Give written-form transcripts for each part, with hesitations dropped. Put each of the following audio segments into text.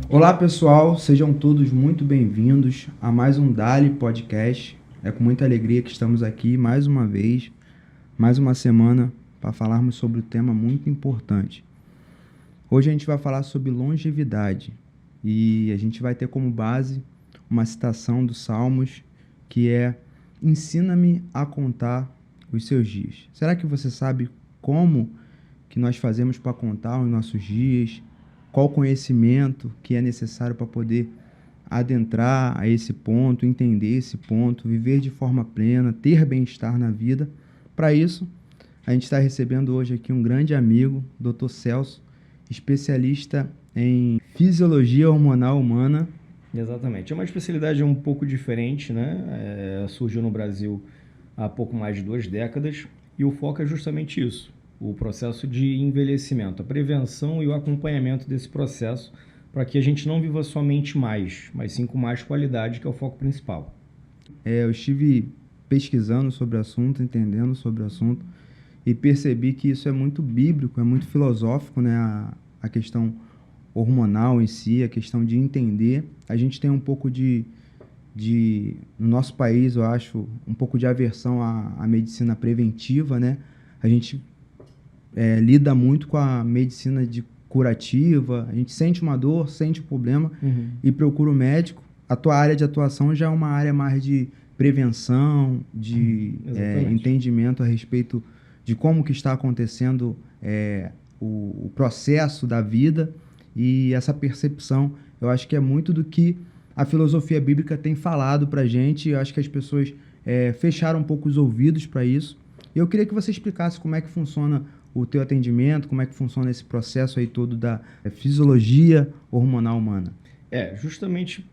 Olá pessoal, sejam todos muito bem-vindos a mais um Dali Podcast. É com muita alegria que estamos aqui mais uma vez, mais uma semana, para falarmos sobre um tema muito importante. Hoje a gente vai falar sobre longevidade e a gente vai ter como base uma citação dos Salmos que é: ensina-me a contar os seus dias. Será que você sabe como que nós fazemos para contar os nossos dias? Qual conhecimento que é necessário para poder adentrar a esse ponto, entender esse ponto, viver de forma plena, ter bem-estar na vida? Para isso, a gente está recebendo hoje aqui um grande amigo, Dr. Celso, especialista em fisiologia hormonal humana. Exatamente. É uma especialidade um pouco diferente, né? Surgiu no Brasil há pouco mais de 2 décadas e o foco é justamente isso, o processo de envelhecimento, a prevenção e o acompanhamento desse processo para que a gente não viva somente mais, mas sim com mais qualidade, que é o foco principal. Eu estive pesquisando sobre o assunto, entendendo sobre o assunto e percebi que isso é muito bíblico, é muito filosófico, né? A questão hormonal em si, a questão de entender. A gente tem um pouco no nosso país, eu acho, um pouco de aversão à medicina preventiva, né? A gente lida muito com a medicina curativa, a gente sente uma dor, sente um problema e procura o médico. A tua área de atuação já é uma área mais de prevenção, de entendimento a respeito de como que está acontecendo o processo da vida, e essa percepção, eu acho que é muito do que a filosofia bíblica tem falado para a gente. Eu acho que as pessoas fecharam um pouco os ouvidos para isso. Eu queria que você explicasse como é que funciona o teu atendimento, como é que funciona esse processo aí todo da fisiologia hormonal humana. Justamente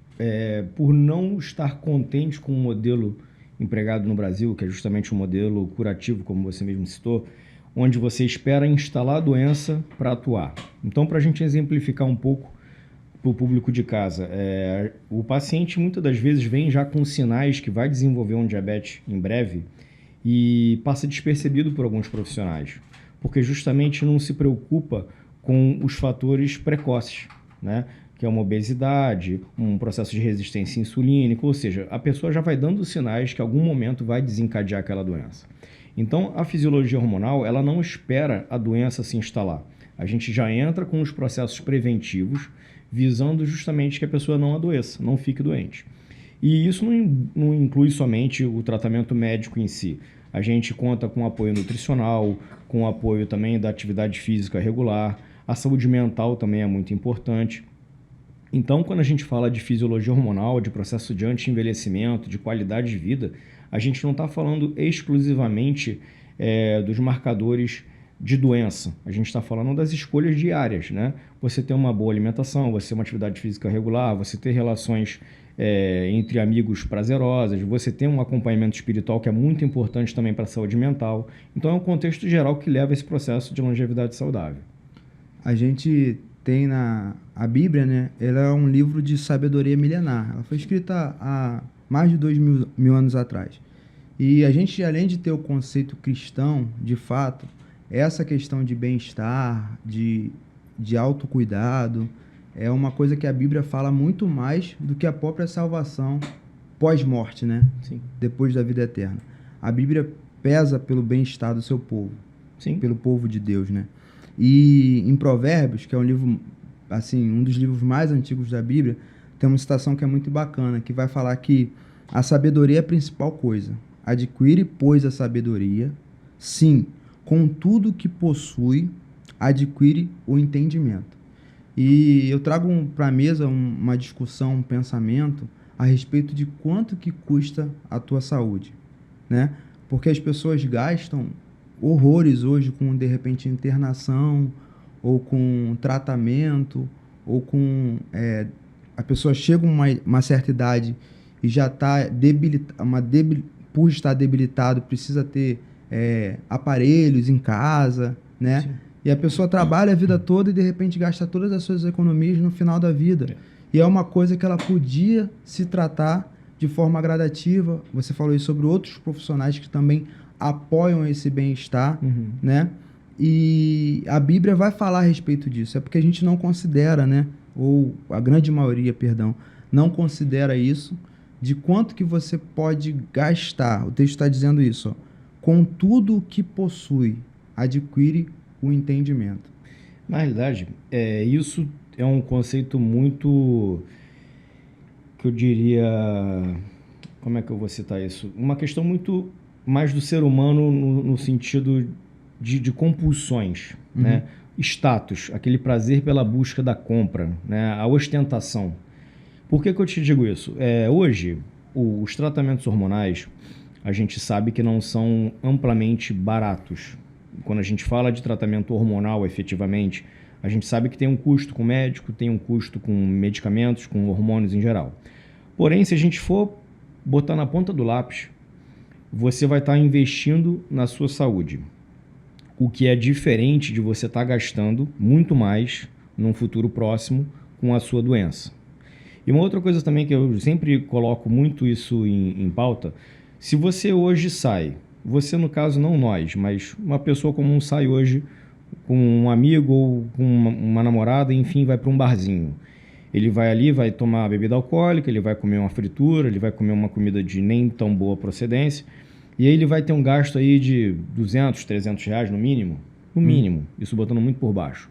por não estar contente com o modelo empregado no Brasil, que é justamente um modelo curativo, como você mesmo citou, onde você espera instalar a doença para atuar. Então, para a gente exemplificar um pouco para o público de casa, o paciente muitas das vezes vem já com sinais que vai desenvolver um diabetes em breve e passa despercebido por alguns profissionais, porque justamente não se preocupa com os fatores precoces, né? Que é uma obesidade, um processo de resistência insulínica, ou seja, a pessoa já vai dando sinais que em algum momento vai desencadear aquela doença. Então, a fisiologia hormonal, ela não espera a doença se instalar. A gente já entra com os processos preventivos, visando justamente que a pessoa não adoeça, não fique doente. E isso não inclui somente o tratamento médico em si. A gente conta com apoio nutricional, com apoio também da atividade física regular. A saúde mental também é muito importante. Então, quando a gente fala de fisiologia hormonal, de processo de anti-envelhecimento, de qualidade de vida, a gente não está falando exclusivamente dos marcadores de doença. A gente está falando das escolhas diárias, né? Você ter uma boa alimentação, você ter uma atividade física regular, você ter relações entre amigos prazerosas, você ter um acompanhamento espiritual que é muito importante também para a saúde mental. Então, é um contexto geral que leva a esse processo de longevidade saudável. A gente tem a Bíblia, né? Ela é um livro de sabedoria milenar. Ela foi escrita há mais de 2.000 anos atrás. E a gente, além de ter o conceito cristão, de fato, essa questão de bem-estar, de autocuidado, é uma coisa que a Bíblia fala muito mais do que a própria salvação pós-morte, né? Sim. Depois da vida eterna. A Bíblia pesa pelo bem-estar do seu povo. Sim. Pelo povo de Deus, né? E em Provérbios, que é um livro, assim, um dos livros mais antigos da Bíblia, tem uma citação que é muito bacana, que vai falar que a sabedoria é a principal coisa. Adquire, pois, a sabedoria. Sim, com tudo que possui, adquire o entendimento. E eu trago para a mesa uma discussão, um pensamento a respeito de quanto que custa a tua saúde, né? Porque as pessoas gastam horrores hoje com, de repente, internação, ou com tratamento, ou com... a pessoa chega a uma certa idade e já está por estar debilitado, precisa ter aparelhos em casa, né? Sim. E a pessoa trabalha a vida toda e, de repente, gasta todas as suas economias no final da vida. E é uma coisa que ela podia se tratar de forma gradativa. Você falou isso sobre outros profissionais que também apoiam esse bem-estar, né? E a Bíblia vai falar a respeito disso. É porque a gente não considera, né? ou a grande maioria, perdão, não considera isso, de quanto que você pode gastar. O texto está dizendo isso, ó, com tudo o que possui, adquire o entendimento. Na realidade, isso é um conceito muito, que eu diria, como é que eu vou citar isso? Uma questão muito mais do ser humano no sentido de compulsões, né? Status, aquele prazer pela busca da compra, né? A ostentação. Por que eu te digo isso? Hoje, os tratamentos hormonais, a gente sabe que não são amplamente baratos. Quando a gente fala de tratamento hormonal, efetivamente, a gente sabe que tem um custo com médico, tem um custo com medicamentos, com hormônios em geral. Porém, se a gente for botar na ponta do lápis, você vai estar investindo na sua saúde. O que é diferente de você estar gastando muito mais num futuro próximo com a sua doença. E uma outra coisa também que eu sempre coloco muito isso em pauta, se você hoje sai, você no caso não nós, mas uma pessoa comum sai hoje com um amigo ou com uma namorada, enfim, vai para um barzinho. Ele vai ali, vai tomar bebida alcoólica, ele vai comer uma fritura, ele vai comer uma comida de nem tão boa procedência, e aí ele vai ter um gasto aí de 200, 300 reais no mínimo. No mínimo, isso botando muito por baixo.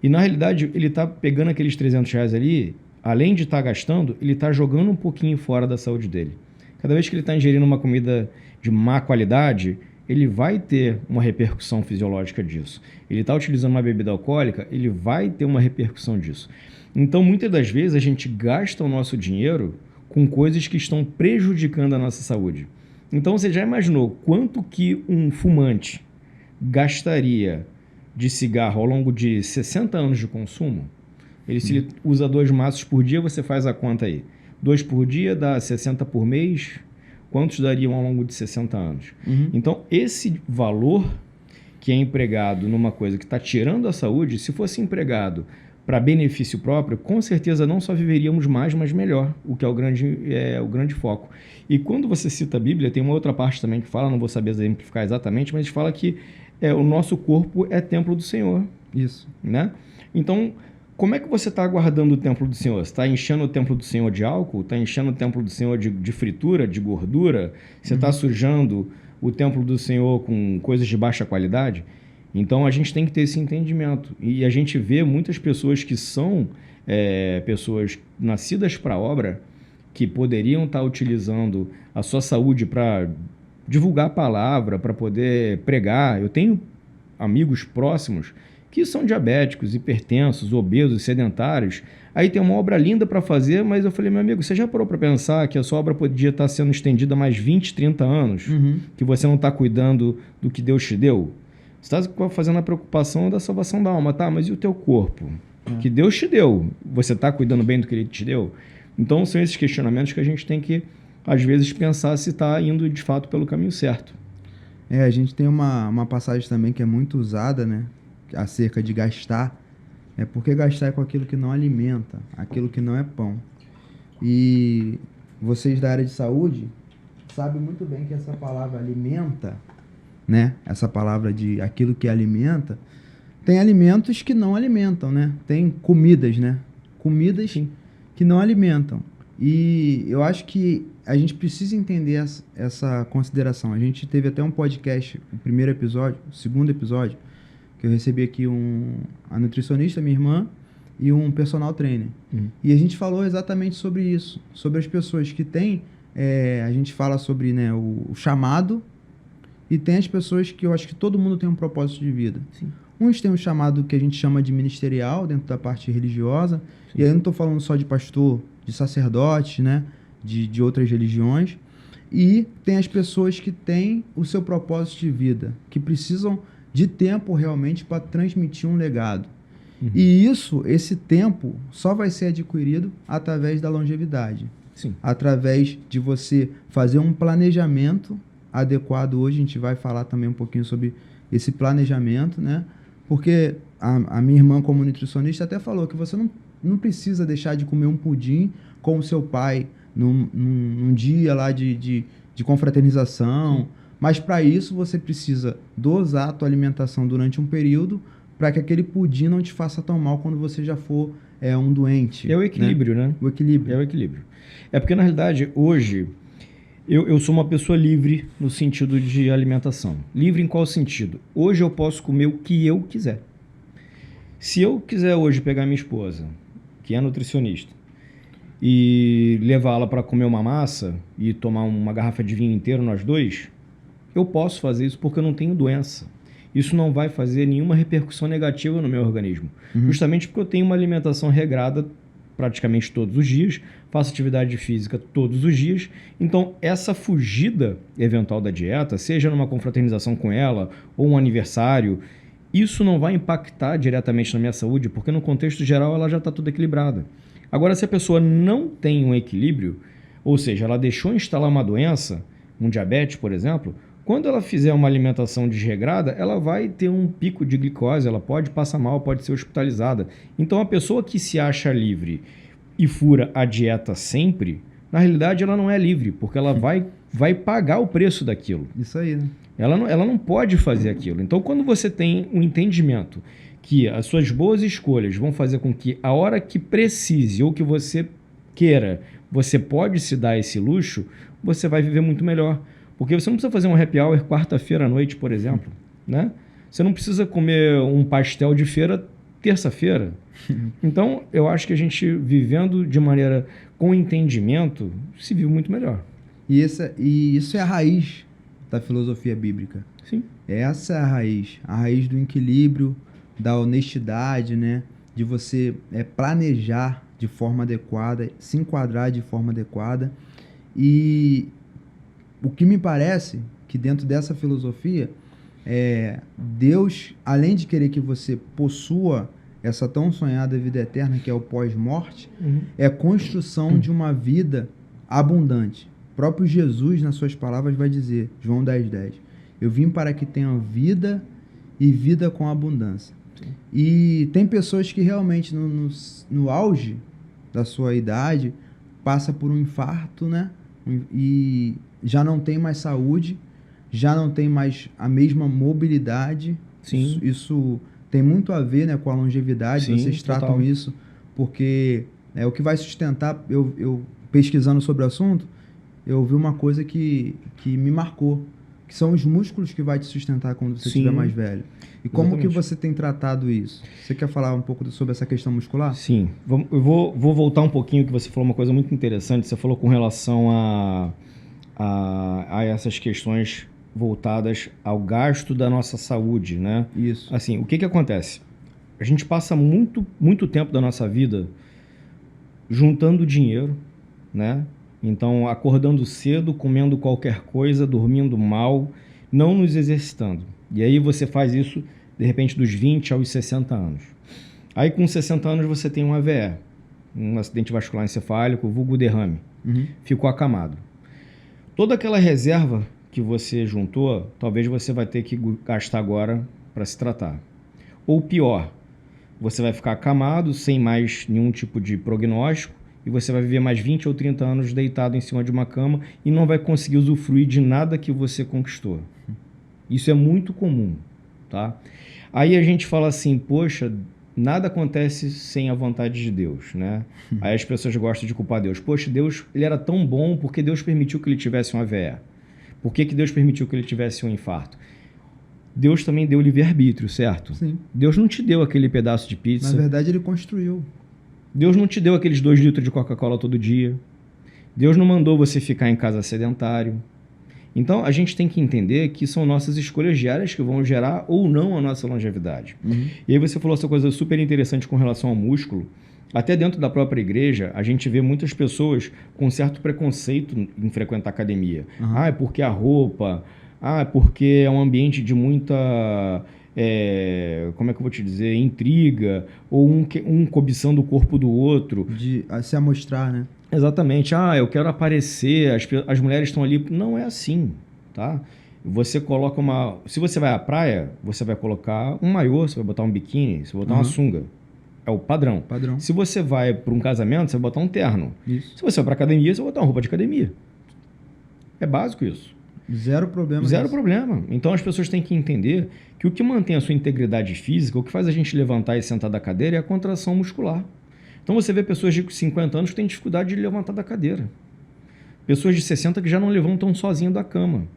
E na realidade, ele está pegando aqueles 300 reais ali, além de estar gastando, ele está jogando um pouquinho fora da saúde dele. Cada vez que ele está ingerindo uma comida de má qualidade, ele vai ter uma repercussão fisiológica disso. Ele está utilizando uma bebida alcoólica, ele vai ter uma repercussão disso. Então, muitas das vezes, a gente gasta o nosso dinheiro com coisas que estão prejudicando a nossa saúde. Então, você já imaginou quanto que um fumante gastaria de cigarro ao longo de 60 anos de consumo? Se ele usa 2 maços por dia, você faz a conta aí. 2 por dia dá 60 por mês. Quantos dariam ao longo de 60 anos? Então, esse valor que é empregado numa coisa que está tirando a saúde, se fosse empregado para benefício próprio, com certeza não só viveríamos mais, mas melhor, o que é o grande foco. E quando você cita a Bíblia, tem uma outra parte também que fala, não vou saber exemplificar exatamente, mas fala que o nosso corpo é templo do Senhor. Isso. Né? Então, como é que você está guardando o templo do Senhor? Você está enchendo o templo do Senhor de álcool? Está enchendo o templo do Senhor de fritura, de gordura? Você está sujando o templo do Senhor com coisas de baixa qualidade? Então, a gente tem que ter esse entendimento. E a gente vê muitas pessoas que são pessoas nascidas para a obra, que poderiam estar utilizando a sua saúde para divulgar a palavra, para poder pregar. Eu tenho amigos próximos que são diabéticos, hipertensos, obesos, sedentários. Aí tem uma obra linda para fazer, mas eu falei, meu amigo, você já parou para pensar que a sua obra podia estar sendo estendida mais 20, 30 anos? Que você não está cuidando do que Deus te deu? Você está fazendo a preocupação da salvação da alma, tá? Mas e o teu corpo? Que Deus te deu? Você está cuidando bem do que Ele te deu? Então, são esses questionamentos que a gente tem que, às vezes, pensar se está indo, de fato, pelo caminho certo. A gente tem uma passagem também que é muito usada, né? Acerca de gastar. Porque gastar é com aquilo que não alimenta, aquilo que não é pão. E vocês da área de saúde sabem muito bem que essa palavra alimenta, né? Essa palavra de aquilo que alimenta, tem alimentos que não alimentam, né? Tem comidas, né? Comidas que não alimentam. E eu acho que a gente precisa entender essa consideração. A gente teve até um podcast, o primeiro episódio, o segundo episódio, que eu recebi aqui a nutricionista, minha irmã, e um personal trainer. E a gente falou exatamente sobre isso, sobre as pessoas que têm, a gente fala sobre, né, o chamado, e tem as pessoas que eu acho que todo mundo tem um propósito de vida. Sim. Uns têm um chamado que a gente chama de ministerial, dentro da parte religiosa, e aí eu não estou falando só de pastor, de sacerdote, né, de outras religiões, e tem as pessoas que têm o seu propósito de vida, que precisam de tempo realmente para transmitir um legado. E esse tempo só vai ser adquirido através da longevidade. Sim. Através de você fazer um planejamento adequado. Hoje a gente vai falar também um pouquinho sobre esse planejamento, né? Porque a minha irmã, como nutricionista, até falou que você não precisa deixar de comer um pudim com o seu pai num dia lá de confraternização. Sim. Mas para isso você precisa dosar a tua alimentação durante um período para que aquele pudim não te faça tão mal quando você já for um doente. É o equilíbrio, né? O equilíbrio. É o equilíbrio. É porque, na realidade, hoje, eu sou uma pessoa livre no sentido de alimentação. Livre em qual sentido? Hoje eu posso comer o que eu quiser. Se eu quiser hoje pegar minha esposa, que é nutricionista, e levá-la para comer uma massa e tomar uma garrafa de vinho inteiro nós dois, eu posso fazer isso porque eu não tenho doença. Isso não vai fazer nenhuma repercussão negativa no meu organismo. Justamente porque eu tenho uma alimentação regrada praticamente todos os dias, faço atividade física todos os dias. Então, essa fugida eventual da dieta, seja numa confraternização com ela ou um aniversário, isso não vai impactar diretamente na minha saúde, porque no contexto geral ela já está toda equilibrada. Agora, se a pessoa não tem um equilíbrio, ou seja, ela deixou instalar uma doença, um diabetes, por exemplo, quando ela fizer uma alimentação desregrada, ela vai ter um pico de glicose, ela pode passar mal, pode ser hospitalizada. Então, a pessoa que se acha livre e fura a dieta sempre, na realidade ela não é livre, porque ela vai pagar o preço daquilo. Isso aí, né? Ela não pode fazer aquilo. Então, quando você tem um entendimento que as suas boas escolhas vão fazer com que a hora que precise ou que você queira, você pode se dar esse luxo, você vai viver muito melhor. Porque você não precisa fazer um happy hour quarta-feira à noite, por exemplo, né? Você não precisa comer um pastel de feira terça-feira. Então, eu acho que a gente, vivendo de maneira com entendimento, se vive muito melhor. E isso é a raiz da filosofia bíblica. Sim. Essa é a raiz do equilíbrio, da honestidade, né? De você planejar de forma adequada, se enquadrar de forma adequada. E o que me parece que dentro dessa filosofia, Deus, além de querer que você possua essa tão sonhada vida eterna, que é o pós-morte, é a construção de uma vida abundante. O próprio Jesus, nas suas palavras, vai dizer, João 10:10, eu vim para que tenham vida e vida com abundância. Sim. E tem pessoas que realmente, no auge da sua idade, passa por um infarto, né? E já não tem mais saúde, já não tem mais a mesma mobilidade. Sim. Isso tem muito a ver, né, com a longevidade. Sim, vocês tratam total. Isso porque é o que vai sustentar. Eu pesquisando sobre o assunto, eu vi uma coisa que me marcou, que são os músculos que vai te sustentar quando você estiver mais velho. E como que você tem tratado isso? Você quer falar um pouco sobre essa questão muscular? Sim. Eu vou voltar um pouquinho, que você falou uma coisa muito interessante. Você falou com relação a essas questões voltadas ao gasto da nossa saúde, né? Isso. Assim, o que acontece? A gente passa muito tempo da nossa vida juntando dinheiro, né? Então, acordando cedo, comendo qualquer coisa, dormindo mal, não nos exercitando. E aí você faz isso, de repente, dos 20 aos 60 anos. Aí, com 60 anos, você tem um AVE, um acidente vascular encefálico, vulgo derrame. Ficou acamado. Toda aquela reserva que você juntou, talvez você vai ter que gastar agora para se tratar. Ou pior, você vai ficar acamado, sem mais nenhum tipo de prognóstico, e você vai viver mais 20 ou 30 anos deitado em cima de uma cama e não vai conseguir usufruir de nada que você conquistou. Isso é muito comum, tá? Aí a gente fala assim, poxa, nada acontece sem a vontade de Deus, né? Aí as pessoas gostam de culpar Deus. Poxa, Deus, ele era tão bom porque Deus permitiu que ele tivesse um AVE. Por que Deus permitiu que ele tivesse um infarto? Deus também deu livre-arbítrio, certo? Sim. Deus não te deu aquele pedaço de pizza. Na verdade, ele construiu. Deus não te deu aqueles 2 litros de Coca-Cola todo dia. Deus não mandou você ficar em casa sedentário. Então, a gente tem que entender que são nossas escolhas diárias que vão gerar ou não a nossa longevidade. E aí você falou essa coisa super interessante com relação ao músculo. Até dentro da própria igreja, a gente vê muitas pessoas com certo preconceito em frequentar academia. É porque a roupa, é porque é um ambiente de muita, como é que eu vou te dizer, intriga, ou um cobiçando o corpo do outro. De se amostrar, né? Exatamente. Eu quero aparecer, as mulheres estão ali. Não é assim, tá? Você coloca Se você vai à praia, você vai colocar um maiô, você vai botar um biquíni, você vai botar uma sunga. É o padrão. Se você vai para um casamento, você vai botar um terno. Isso. Se você vai para academia, você vai botar uma roupa de academia. É básico isso. Zero problema. Zero nisso. problema. Então as pessoas têm que entender que o que mantém a sua integridade física, o que faz a gente levantar e sentar da cadeira é a contração muscular. Então você vê pessoas de 50 anos que têm dificuldade de levantar da cadeira. Pessoas de 60 que já não levantam sozinho da cama.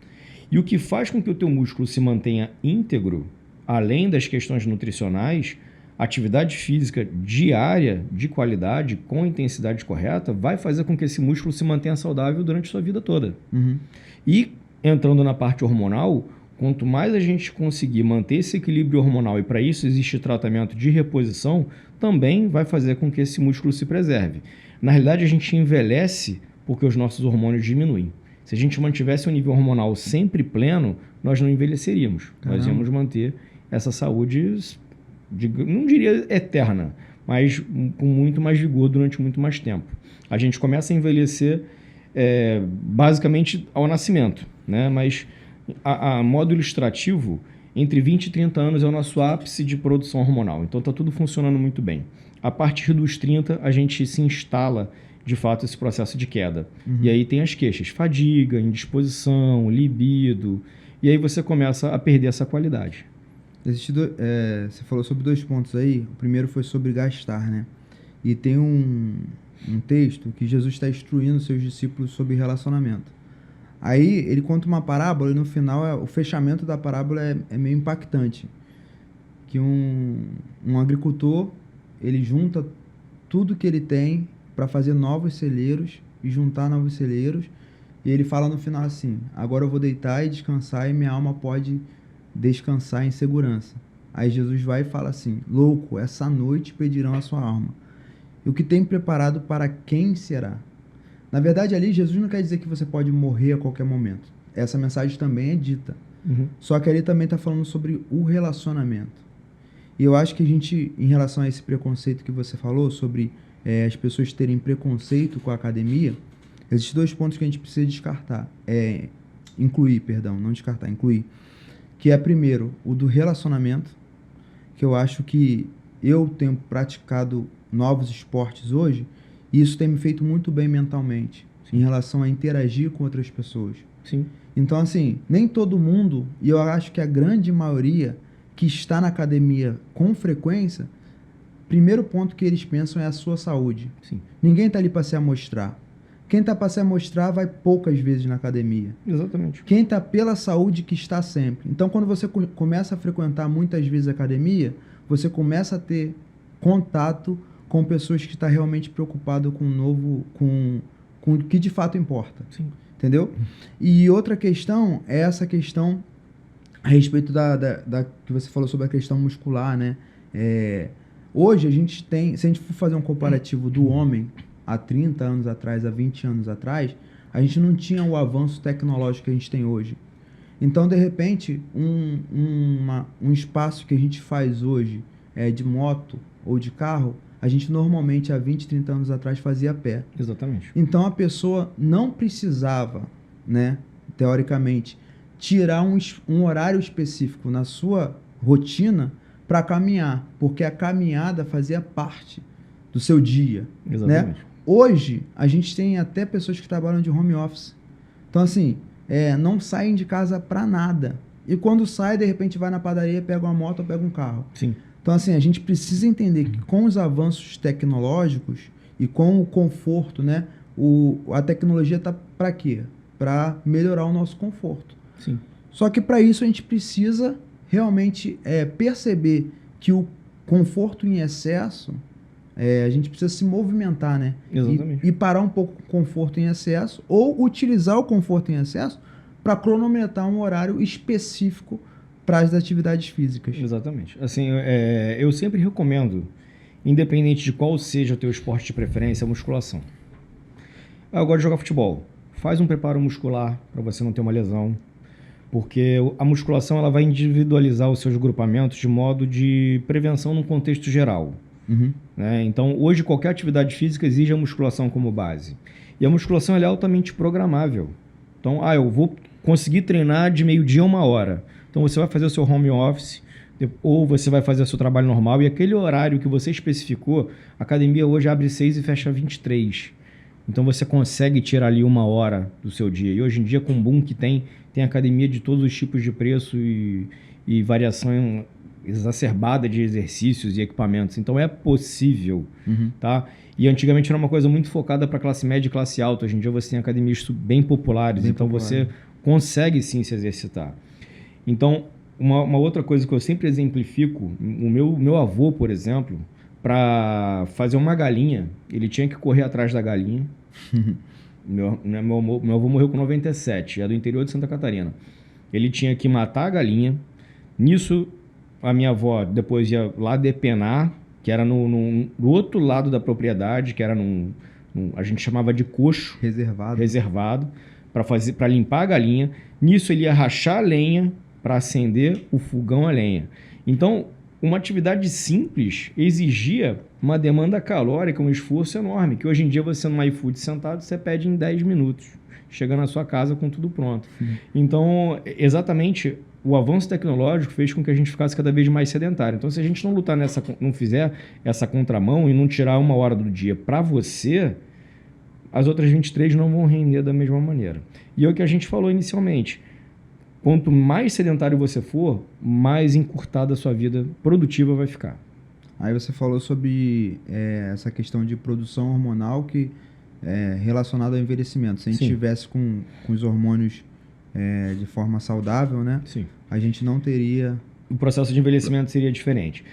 E o que faz com que o teu músculo se mantenha íntegro, além das questões nutricionais, atividade física diária, de qualidade, com intensidade correta, vai fazer com que esse músculo se mantenha saudável durante a sua vida toda. Uhum. E, entrando na parte hormonal, quanto mais a gente conseguir manter esse equilíbrio hormonal, e para isso existe tratamento de reposição, também vai fazer com que esse músculo se preserve. Na realidade, a gente envelhece porque os nossos hormônios diminuem. Se a gente mantivesse um nível hormonal sempre pleno, nós não envelheceríamos. Caramba. Nós íamos manter essa saúde, não diria eterna, mas com muito mais vigor durante muito mais tempo. A gente começa a envelhecer basicamente ao nascimento, né? Mas a modo ilustrativo, entre 20 e 30 anos é o nosso ápice de produção hormonal. Então está tudo funcionando muito bem. A partir dos 30, a gente se instala de fato esse processo de queda. Uhum. E aí tem as queixas, fadiga, indisposição, libido, e aí você começa a perder essa qualidade. Você falou sobre 2 pontos aí. O primeiro foi sobre gastar, né? E tem um texto que Jesus está instruindo seus discípulos sobre relacionamento. Aí ele conta uma parábola e no final o fechamento da parábola é meio impactante. Que um agricultor, ele junta tudo que ele tem para fazer novos celeiros e juntar novos celeiros. E ele fala no final assim: agora eu vou deitar e descansar e minha alma pode descansar em segurança. Aí Jesus vai e fala assim: louco, essa noite pedirão a sua alma. E o que tem preparado para quem será? Na verdade, ali Jesus não quer dizer que você pode morrer a qualquer momento. Essa mensagem também é dita. Uhum. Só que ali também está falando sobre o relacionamento. E eu acho que a gente, em relação a esse preconceito que você falou, sobre as pessoas terem preconceito com a academia, existem 2 pontos que a gente precisa incluir, que é, primeiro, o do relacionamento, que eu acho que eu tenho praticado novos esportes hoje, e isso tem me feito muito bem mentalmente, em relação a interagir com outras pessoas. Sim. Então, assim, nem todo mundo, e eu acho que a grande maioria que está na academia com frequência, primeiro ponto que eles pensam é a sua saúde. Sim. Ninguém está ali para se amostrar. Quem está para se amostrar vai poucas vezes na academia. Exatamente. Quem está pela saúde que está sempre. Então, quando você começa a frequentar muitas vezes a academia, você começa a ter contato com pessoas que estão realmente preocupadas com o que de fato importa. Sim. Entendeu? E outra questão é essa questão a respeito da que você falou sobre a questão muscular, né? Hoje a gente tem, se a gente for fazer um comparativo do homem há 30 anos atrás, há 20 anos atrás, a gente não tinha o avanço tecnológico que a gente tem hoje. Então, de repente, um espaço que a gente faz hoje de moto ou de carro, a gente normalmente há 20, 30 anos atrás fazia a pé. Exatamente. Então a pessoa não precisava, né, teoricamente, tirar um horário específico na sua rotina para caminhar, porque a caminhada fazia parte do seu dia. Exatamente. Né? Hoje, a gente tem até pessoas que trabalham de home office. Então, assim, não saem de casa para nada. E quando sai, de repente vai na padaria, pega uma moto ou pega um carro. Sim. Então, assim, a gente precisa entender que com os avanços tecnológicos e com o conforto, né, a tecnologia está para quê? Para melhorar o nosso conforto. Sim. Só que para isso a gente precisa realmente perceber que o conforto em excesso, a gente precisa se movimentar, né? Exatamente. E parar um pouco o conforto em excesso ou utilizar o conforto em excesso para cronometrar um horário específico para as atividades físicas. Exatamente. Assim, eu sempre recomendo, independente de qual seja o teu esporte de preferência, a musculação. Eu gosto de jogar futebol. Faz um preparo muscular para você não ter uma lesão, porque a musculação ela vai individualizar os seus grupamentos de modo de prevenção num contexto geral. Uhum. Né? Então, hoje, qualquer atividade física exige a musculação como base. E a musculação ela é altamente programável. Então, eu vou conseguir treinar de meio-dia a 1h. Então, você vai fazer o seu home office ou você vai fazer o seu trabalho normal e aquele horário que você especificou, a academia hoje abre 6 e fecha 23. Então você consegue tirar ali 1 hora do seu dia. E hoje em dia, com o boom que tem academia de todos os tipos de preço e variação exacerbada de exercícios e equipamentos. Então é possível, tá? E antigamente era uma coisa muito focada para classe média e classe alta. Hoje em dia você tem academias bem populares, então você consegue sim se exercitar. Então, uma outra coisa que eu sempre exemplifico, o meu avô, por exemplo, para fazer uma galinha, ele tinha que correr atrás da galinha. Meu avô morreu com 97, é do interior de Santa Catarina. Ele tinha que matar a galinha. Nisso, a minha avó depois ia lá depenar, que era no outro lado da propriedade, que era a gente chamava de coxo. Reservado, para limpar a galinha. Nisso, ele ia rachar a lenha para acender o fogão a lenha. Então, uma atividade simples exigia uma demanda calórica, um esforço enorme, que hoje em dia você no iFood sentado, você pede em 10 minutos, chega na sua casa com tudo pronto. Então, exatamente, o avanço tecnológico fez com que a gente ficasse cada vez mais sedentário. Então, se a gente não fizer essa contramão e não tirar 1 hora do dia para você, as outras 23 não vão render da mesma maneira. E é o que a gente falou inicialmente. Quanto mais sedentário você for, mais encurtada a sua vida produtiva vai ficar. Aí você falou sobre essa questão de produção hormonal que é relacionada ao envelhecimento. Se a gente estivesse com os hormônios de forma saudável, né? Sim. A gente não teria... O processo de envelhecimento seria diferente.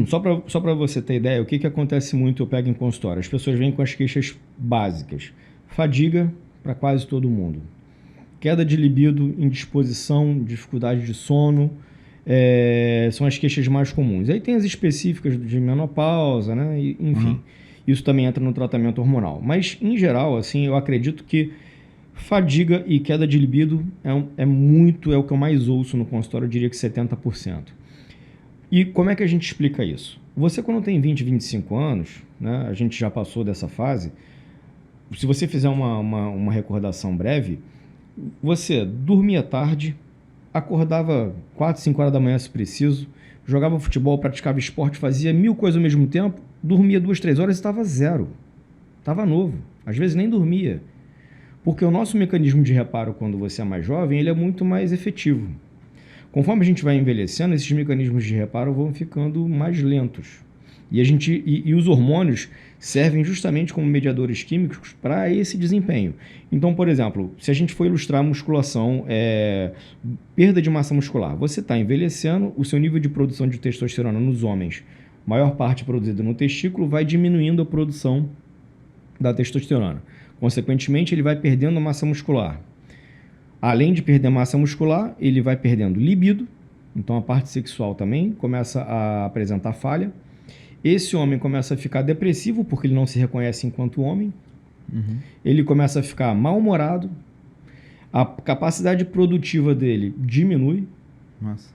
Só para você ter ideia, o que acontece muito, eu pego em consultório. As pessoas vêm com as queixas básicas. Fadiga para quase todo mundo. Queda de libido, indisposição, dificuldade de sono, são as queixas mais comuns. Aí tem as específicas de menopausa, né? Enfim, isso também entra no tratamento hormonal. Mas, em geral, assim, eu acredito que fadiga e queda de libido é o que eu mais ouço no consultório, eu diria que 70%. E como é que a gente explica isso? Você, quando tem 20, 25 anos, né, a gente já passou dessa fase, se você fizer uma recordação breve, você dormia tarde, acordava 4, 5 horas da manhã se preciso, jogava futebol, praticava esporte, fazia 1000 coisas ao mesmo tempo, dormia 2, 3 horas e estava zero. Estava novo. Às vezes nem dormia. Porque o nosso mecanismo de reparo quando você é mais jovem, ele é muito mais efetivo. Conforme a gente vai envelhecendo, esses mecanismos de reparo vão ficando mais lentos. E os hormônios servem justamente como mediadores químicos para esse desempenho. Então, por exemplo, se a gente for ilustrar a musculação, perda de massa muscular, você está envelhecendo, o seu nível de produção de testosterona nos homens, maior parte produzida no testículo, vai diminuindo a produção da testosterona. Consequentemente, ele vai perdendo massa muscular. Além de perder massa muscular, ele vai perdendo libido, então a parte sexual também começa a apresentar falha. Esse homem começa a ficar depressivo porque ele não se reconhece enquanto homem. Ele começa a ficar mal-humorado. A capacidade produtiva dele diminui. Nossa.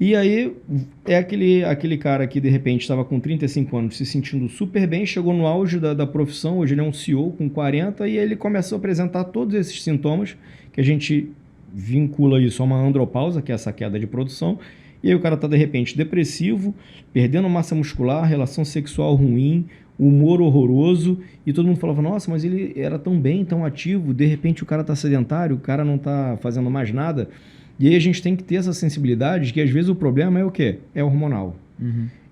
E aí é aquele cara que de repente estava com 35 anos se sentindo super bem, chegou no auge da profissão, hoje ele é um CEO com 40 e ele começou a apresentar todos esses sintomas que a gente vincula isso a uma andropausa, que é essa queda de produção. E aí o cara está, de repente, depressivo, perdendo massa muscular, relação sexual ruim, humor horroroso. E todo mundo falava, nossa, mas ele era tão bem, tão ativo. De repente o cara está sedentário, o cara não está fazendo mais nada. E aí a gente tem que ter essa sensibilidade que às vezes o problema é o quê? É hormonal.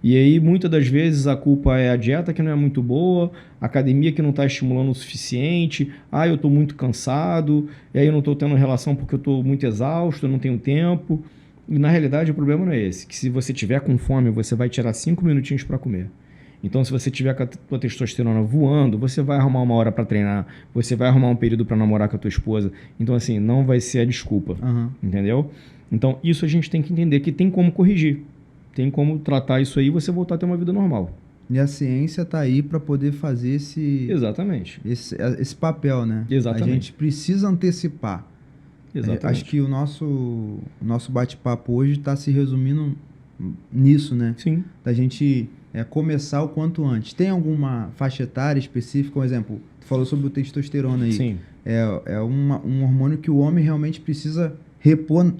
E aí muitas das vezes a culpa é a dieta que não é muito boa, a academia que não está estimulando o suficiente, eu estou muito cansado, e aí eu não estou tendo relação porque eu estou muito exausto, eu não tenho tempo. E na realidade o problema não é esse, que se você tiver com fome, você vai tirar 5 minutinhos para comer. Então se você tiver com a tua testosterona voando, você vai arrumar 1 hora para treinar, você vai arrumar um período para namorar com a tua esposa. Então assim, não vai ser a desculpa, entendeu? Então isso a gente tem que entender que tem como corrigir, tem como tratar isso aí e você voltar a ter uma vida normal. E a ciência está aí para poder fazer esse papel, né? Exatamente. A gente precisa antecipar. Exatamente. Acho que o nosso bate-papo hoje está se resumindo nisso, né? Sim. Da gente começar o quanto antes. Tem alguma faixa etária específica? Por exemplo, tu falou sobre o testosterona aí. Sim. Um hormônio que o homem realmente precisa repor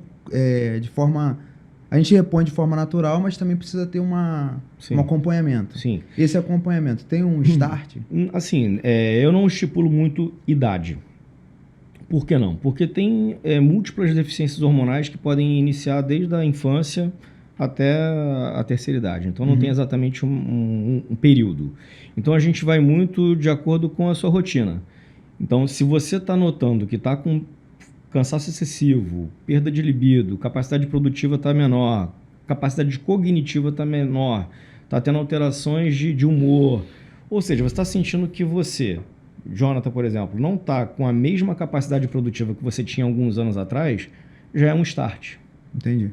de forma A gente repõe de forma natural, mas também precisa ter Sim. um acompanhamento. Sim. Esse acompanhamento tem um start? Assim, eu não estipulo muito idade. Por que não? Porque tem múltiplas deficiências hormonais que podem iniciar desde a infância até a terceira idade. Então, não tem exatamente um período. Então, a gente vai muito de acordo com a sua rotina. Então, se você está notando que está com cansaço excessivo, perda de libido, capacidade produtiva está menor, capacidade cognitiva está menor, está tendo alterações de humor, ou seja, você está sentindo que você, Jonathan, por exemplo, não está com a mesma capacidade produtiva que você tinha alguns anos atrás, já é um start. Entendi.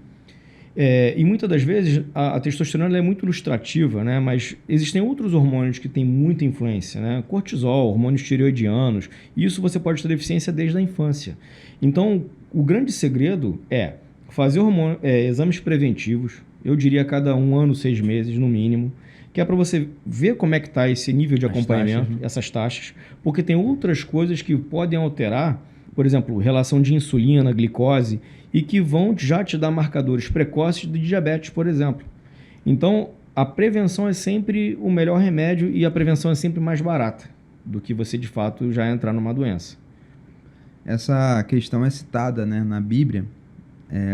E muitas das vezes a testosterona ela é muito ilustrativa, né? Mas existem outros hormônios que têm muita influência, né? Cortisol, hormônios tireoidianos, e isso você pode ter deficiência desde a infância. Então, o grande segredo é fazer exames preventivos, eu diria a cada 1 ano, 6 meses no mínimo, que é para você ver como é que está esse nível de acompanhamento, taxas, né? Essas taxas, porque tem outras coisas que podem alterar, por exemplo, relação de insulina, glicose, e que vão já te dar marcadores precoces de diabetes, por exemplo. Então, a prevenção é sempre o melhor remédio e a prevenção é sempre mais barata do que você, de fato, já entrar numa doença. Essa questão é citada, né, na Bíblia,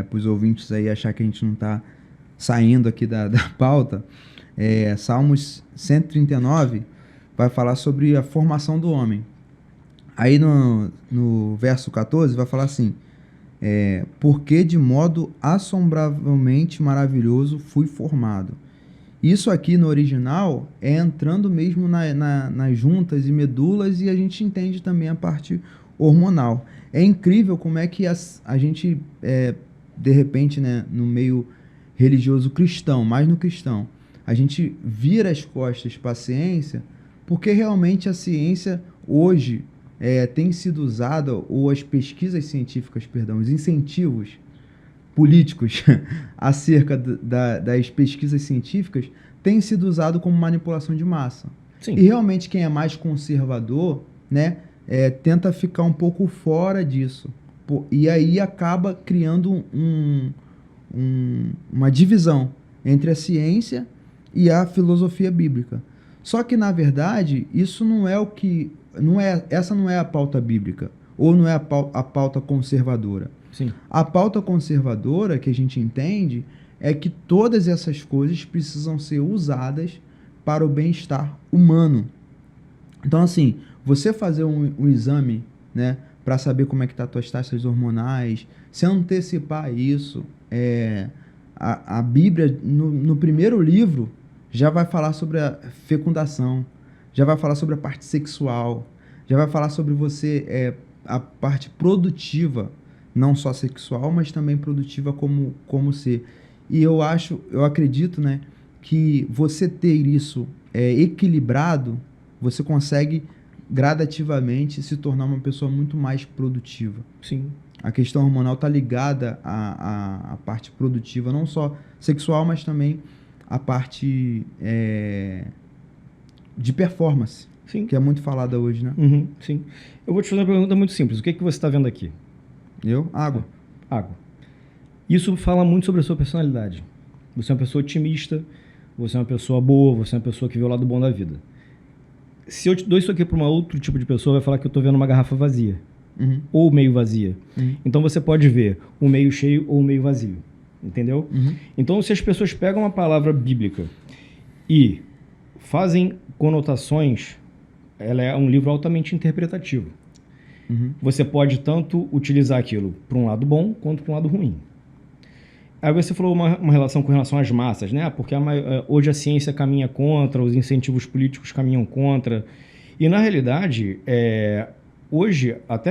para os ouvintes aí achar que a gente não está saindo aqui da pauta. Salmos 139 vai falar sobre a formação do homem. Aí no verso 14 vai falar assim: porque de modo assombravelmente maravilhoso fui formado. Isso aqui no original é entrando mesmo nas juntas e medulas, e a gente entende também a parte hormonal. É incrível como é que a gente, de repente, né, no meio religioso cristão, mais no cristão, a gente vira as costas para a ciência, porque realmente a ciência hoje tem sido usada, ou as pesquisas científicas, os incentivos políticos acerca das pesquisas científicas têm sido usado como manipulação de massa. Sim. E realmente quem é mais conservador, né, tenta ficar um pouco fora disso. E aí acaba criando uma divisão entre a ciência e a filosofia bíblica. Só que, na verdade, isso não é o que... essa não é a pauta bíblica, ou não é a pauta conservadora. Sim. A pauta conservadora que a gente entende é que todas essas coisas precisam ser usadas para o bem-estar humano. Então, assim, você fazer um exame, né, para saber como é que tá as tuas taxas hormonais, se antecipar isso, a Bíblia, no primeiro livro, já vai falar sobre a fecundação, já vai falar sobre a parte sexual, já vai falar sobre você, a parte produtiva, não só sexual, mas também produtiva como ser. E eu acredito, né, que você ter isso equilibrado, você consegue gradativamente se tornar uma pessoa muito mais produtiva. Sim. A questão hormonal está ligada à parte produtiva, não só sexual, mas também a parte de performance, Sim. que é muito falada hoje, né? Uhum, sim. Eu vou te fazer uma pergunta muito simples. O que você está vendo aqui? Água. Água. Isso fala muito sobre a sua personalidade. Você é uma pessoa otimista, você é uma pessoa boa, você é uma pessoa que vê o lado bom da vida. Se eu te dou isso aqui para outro tipo de pessoa, vai falar que eu estou vendo uma garrafa vazia. Uhum. Ou meio vazia. Uhum. Então você pode ver o meio cheio ou o meio vazio. Entendeu? Uhum. Então, se as pessoas pegam uma palavra bíblica e fazem conotações, ela é um livro altamente interpretativo. Uhum. Você pode tanto utilizar aquilo para um lado bom quanto para um lado ruim. Aí você falou uma relação com relação às massas, né? Porque hoje a ciência caminha contra, os incentivos políticos caminham contra. E, na realidade, hoje, até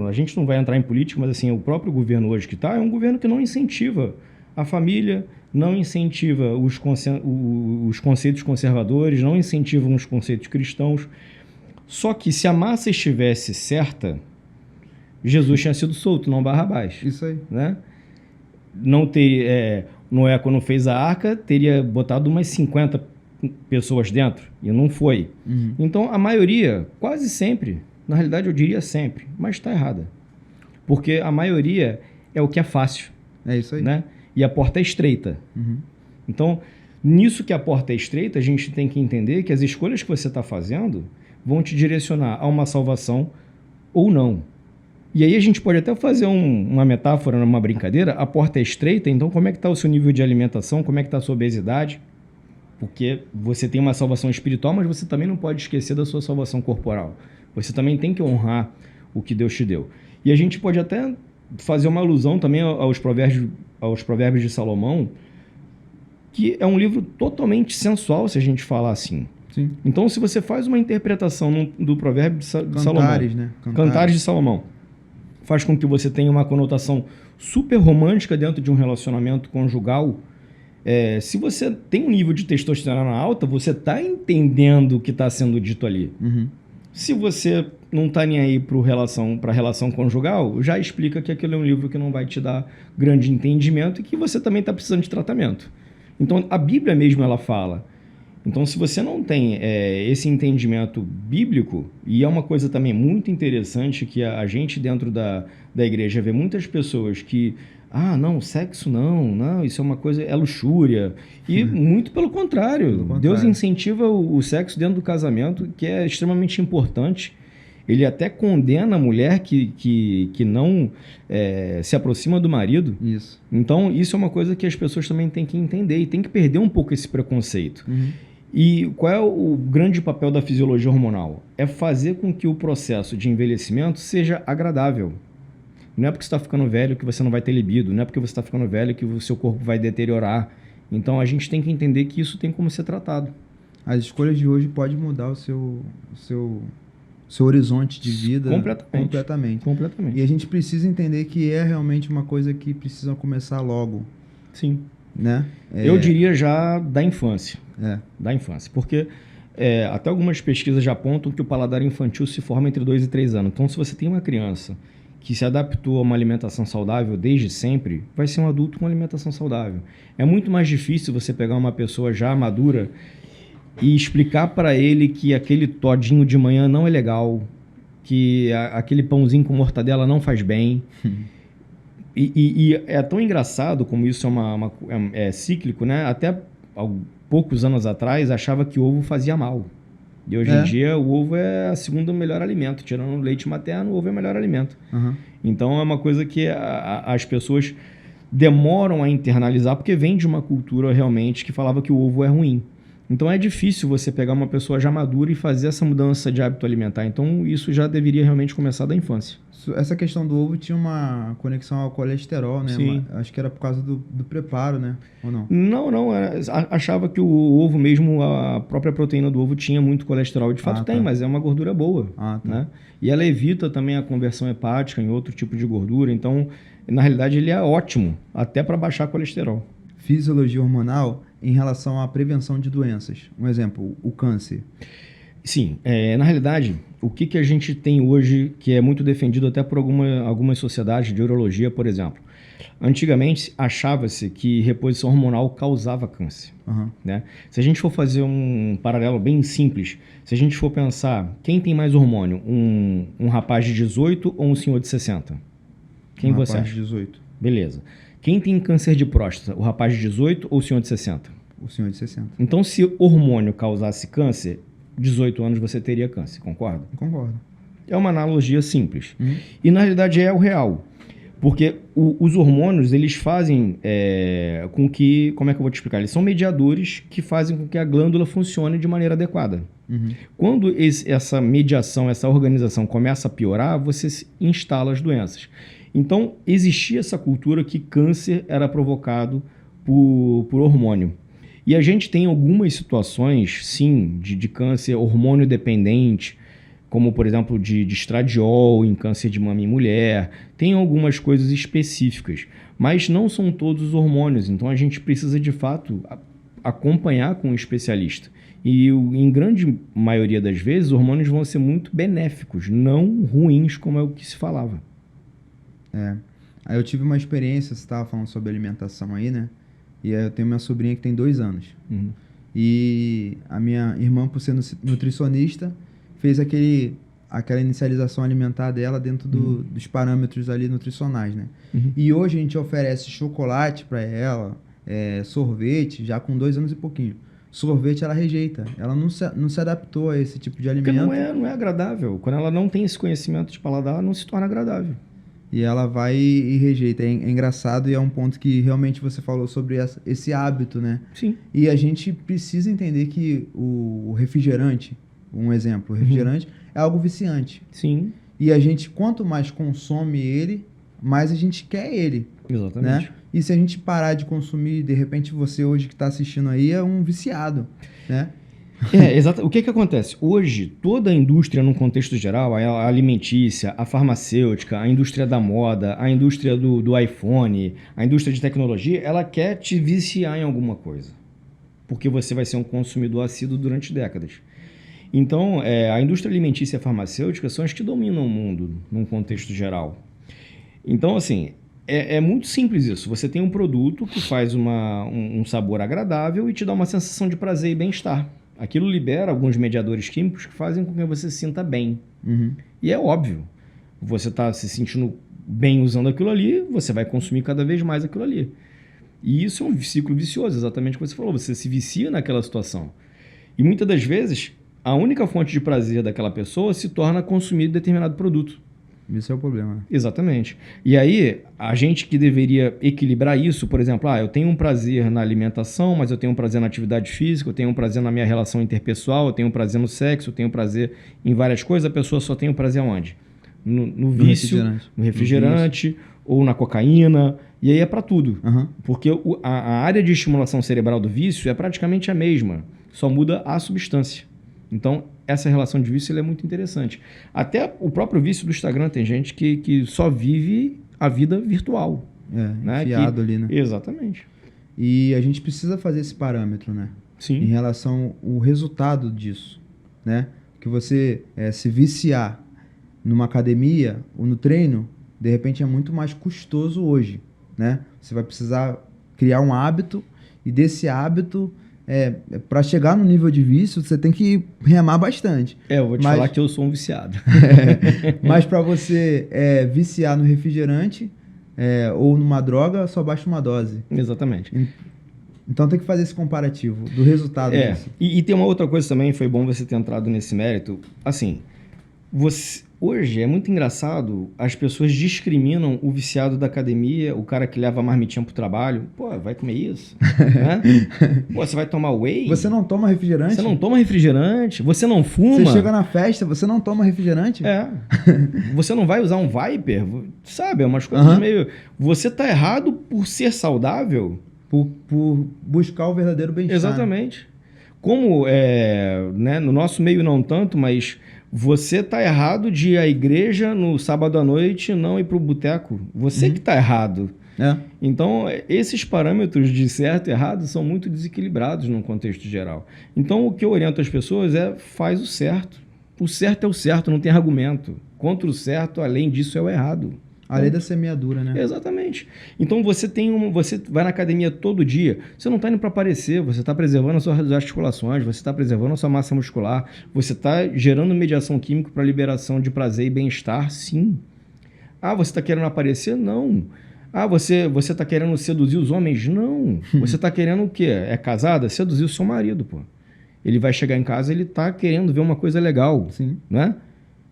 a gente não vai entrar em política, mas assim, o próprio governo hoje que está é um governo que não incentiva a família, não incentiva os conceitos conservadores, não incentivam os conceitos cristãos. Só que se a massa estivesse certa, Jesus tinha sido solto, não Barrabás. Isso aí. Né? Não teria, Noé, quando fez a arca, teria botado umas 50 pessoas dentro, e não foi. Uhum. Então, a maioria, quase sempre, na realidade eu diria sempre, mas está errada. Porque a maioria é o que é fácil. É isso aí. Né? e a porta é estreita. Uhum. Então, nisso que a porta é estreita, a gente tem que entender que as escolhas que você está fazendo vão te direcionar a uma salvação ou não. E aí a gente pode até fazer uma metáfora, uma brincadeira. A porta é estreita, então como é que está o seu nível de alimentação? Como é que está a sua obesidade? Porque você tem uma salvação espiritual, mas você também não pode esquecer da sua salvação corporal. Você também tem que honrar o que Deus te deu. E a gente pode até fazer uma alusão também aos provérbios de Salomão, que é um livro totalmente sensual, se a gente falar assim. Sim. Então, se você faz uma interpretação do provérbio de Salomão, né? Cantares de Salomão, faz com que você tenha uma conotação super romântica dentro de um relacionamento conjugal. Se você tem um nível de testosterona alta, você está entendendo o que está sendo dito ali. Uhum. Se você não está nem aí para a relação conjugal, já explica que aquilo é um livro que não vai te dar grande entendimento e que você também está precisando de tratamento. Então, a Bíblia mesmo ela fala. Então, se você não tem esse entendimento bíblico, e é uma coisa também muito interessante que a gente dentro da igreja vê muitas pessoas que, não, sexo não, isso é uma coisa, é luxúria. E muito pelo contrário. Deus incentiva o sexo dentro do casamento, que é extremamente importante. Ele até condena a mulher que não se aproxima do marido. Isso. Então, isso é uma coisa que as pessoas também têm que entender e têm que perder um pouco esse preconceito. Uhum. E qual é o grande papel da fisiologia hormonal? É fazer com que o processo de envelhecimento seja agradável. Não é porque você está ficando velho que você não vai ter libido, não é porque você está ficando velho que o seu corpo vai deteriorar. Então, a gente tem que entender que isso tem como ser tratado. As escolhas de hoje podem mudar o seu horizonte de vida completamente. E a gente precisa entender que é realmente uma coisa que precisa começar logo. Sim. Né? Eu diria já da infância. Da infância. Porque até algumas pesquisas já apontam que o paladar infantil se forma entre 2 e 3 anos. Então, se você tem uma criança que se adaptou a uma alimentação saudável desde sempre, vai ser um adulto com alimentação saudável. É muito mais difícil você pegar uma pessoa já madura e explicar para ele que aquele todinho de manhã não é legal, que aquele pãozinho com mortadela não faz bem. E é tão engraçado como isso é cíclico, né? Até há poucos anos atrás achava que o ovo fazia mal. E hoje em dia o ovo é o segundo melhor alimento. Tirando o leite materno, o ovo é o melhor alimento. Uhum. Então é uma coisa que as pessoas demoram a internalizar porque vem de uma cultura realmente que falava que o ovo é ruim. Então é difícil você pegar uma pessoa já madura e fazer essa mudança de hábito alimentar. Então isso já deveria realmente começar da infância. Essa questão do ovo tinha uma conexão ao colesterol, né? Sim. Acho que era por causa do preparo, né? Ou não? Não. Achava que o ovo mesmo, a própria proteína do ovo tinha muito colesterol. De fato tem, mas é uma gordura boa. Né? E ela evita também a conversão hepática em outro tipo de gordura. Então, na realidade, ele é ótimo, até para baixar colesterol. Fisiologia hormonal em relação à prevenção de doenças. Um exemplo, o câncer. Sim, na realidade, o que a gente tem hoje, que é muito defendido até por algumas sociedades de urologia, por exemplo. Antigamente, achava-se que reposição hormonal causava câncer. Uhum. Né? Se a gente for fazer um paralelo bem simples, se a gente for pensar, quem tem mais hormônio? Um rapaz de 18 ou um senhor de 60? Quem você acha? Um rapaz de 18. Beleza. Quem tem câncer de próstata? O rapaz de 18 ou o senhor de 60? O senhor de 60. Então, se hormônio causasse câncer, 18 anos você teria câncer, concorda? Concordo. É uma analogia simples. E, na realidade, é o real. Porque os hormônios, eles fazem com que... Como é que eu vou te explicar? Eles são mediadores que fazem com que a glândula funcione de maneira adequada. Quando essa mediação, essa organização começa a piorar, você instala as doenças. Então, existia essa cultura que câncer era provocado por hormônio. E a gente tem algumas situações, sim, de câncer hormônio dependente, como, por exemplo, de estradiol em câncer de mama em mulher. Tem algumas coisas específicas, mas não são todos os hormônios. Então, a gente precisa, de fato, acompanhar com um especialista. E, em grande maioria das vezes, os hormônios vão ser muito benéficos, não ruins, como é o que se falava. Aí eu tive uma experiência, você estava falando sobre alimentação aí, né? E aí eu tenho minha sobrinha que tem 2 anos. E a minha irmã, por ser nutricionista, fez aquela inicialização alimentar dela dentro dos parâmetros ali nutricionais, né? Uhum. E hoje a gente oferece chocolate para ela, sorvete, já com 2 anos e pouquinho. Sorvete ela rejeita, ela não se adaptou a esse tipo de alimento. Porque não é agradável. Quando ela não tem esse conhecimento de paladar, não se torna agradável. E ela vai e rejeita. É engraçado e é um ponto que realmente você falou sobre esse hábito, né? Sim. E a gente precisa entender que o refrigerante, um exemplo, o refrigerante é algo viciante. Sim. E a gente, quanto mais consome ele, mais a gente quer ele. Exatamente. Né? E se a gente parar de consumir, de repente você hoje que está assistindo aí é um viciado, né? Exato. O que acontece? Hoje, toda a indústria, num contexto geral, a alimentícia, a farmacêutica, a indústria da moda, a indústria do iPhone, a indústria de tecnologia, ela quer te viciar em alguma coisa. Porque você vai ser um consumidor assíduo durante décadas. Então, a indústria alimentícia e a farmacêutica são as que dominam o mundo, num contexto geral. Então, assim, é muito simples isso. Você tem um produto que faz um sabor agradável e te dá uma sensação de prazer e bem-estar. Aquilo libera alguns mediadores químicos que fazem com que você se sinta bem. Uhum. E é óbvio. Você está se sentindo bem usando aquilo ali, você vai consumir cada vez mais aquilo ali. E isso é um ciclo vicioso, exatamente o que você falou. Você se vicia naquela situação. E muitas das vezes, a única fonte de prazer daquela pessoa se torna consumir determinado produto. Esse é o problema. Exatamente. E aí, a gente que deveria equilibrar isso, por exemplo, eu tenho um prazer na alimentação, mas eu tenho um prazer na atividade física, eu tenho um prazer na minha relação interpessoal, eu tenho um prazer no sexo, eu tenho um prazer em várias coisas, a pessoa só tem um prazer aonde? No vício, no refrigerante ou na cocaína, e aí é para tudo. Uhum. Porque a área de estimulação cerebral do vício é praticamente a mesma, só muda a substância. Então, essa relação de vício é muito interessante. Até o próprio vício do Instagram, tem gente que só vive a vida virtual. Enfiado ali, né? Exatamente. E a gente precisa fazer esse parâmetro, né? Sim. Em relação ao resultado disso, né? Que você se viciar numa academia ou no treino, de repente é muito mais custoso hoje, né? Você vai precisar criar um hábito e desse hábito... para chegar no nível de vício, você tem que remar bastante. Eu vou te falar que eu sou um viciado. Mas para você viciar no refrigerante ou numa droga, só baixa uma dose. Exatamente. Então tem que fazer esse comparativo do resultado disso. E tem uma outra coisa também, foi bom você ter entrado nesse mérito. Assim, hoje é muito engraçado, as pessoas discriminam o viciado da academia, o cara que leva a marmitinha pro trabalho. Pô, vai comer isso? Né? Pô, você vai tomar whey? Você não toma refrigerante? Você não toma refrigerante? Você não fuma? Você chega na festa, você não toma refrigerante? Você não vai usar um Viper? Sabe, é umas coisas meio... Você tá errado por ser saudável? Por buscar o verdadeiro bem-estar. Exatamente. Como, né, no nosso meio não tanto, mas... Você está errado de ir à igreja no sábado à noite e não ir para o boteco. Você que está errado. Então, esses parâmetros de certo e errado são muito desequilibrados num contexto geral. Então, o que eu oriento as pessoas faz o certo. O certo é o certo, não tem argumento. Contra o certo, além disso, é o errado. A lei da semeadura, né? Exatamente. Então você vai na academia todo dia, você não está indo para aparecer, você está preservando as suas articulações, você está preservando a sua massa muscular, você está gerando mediação química para liberação de prazer e bem-estar, sim. Você está querendo aparecer? Não. Você está querendo seduzir os homens? Não. Você está querendo o quê? É casada? Seduzir o seu marido, pô. Ele vai chegar em casa, ele está querendo ver uma coisa legal, sim, né?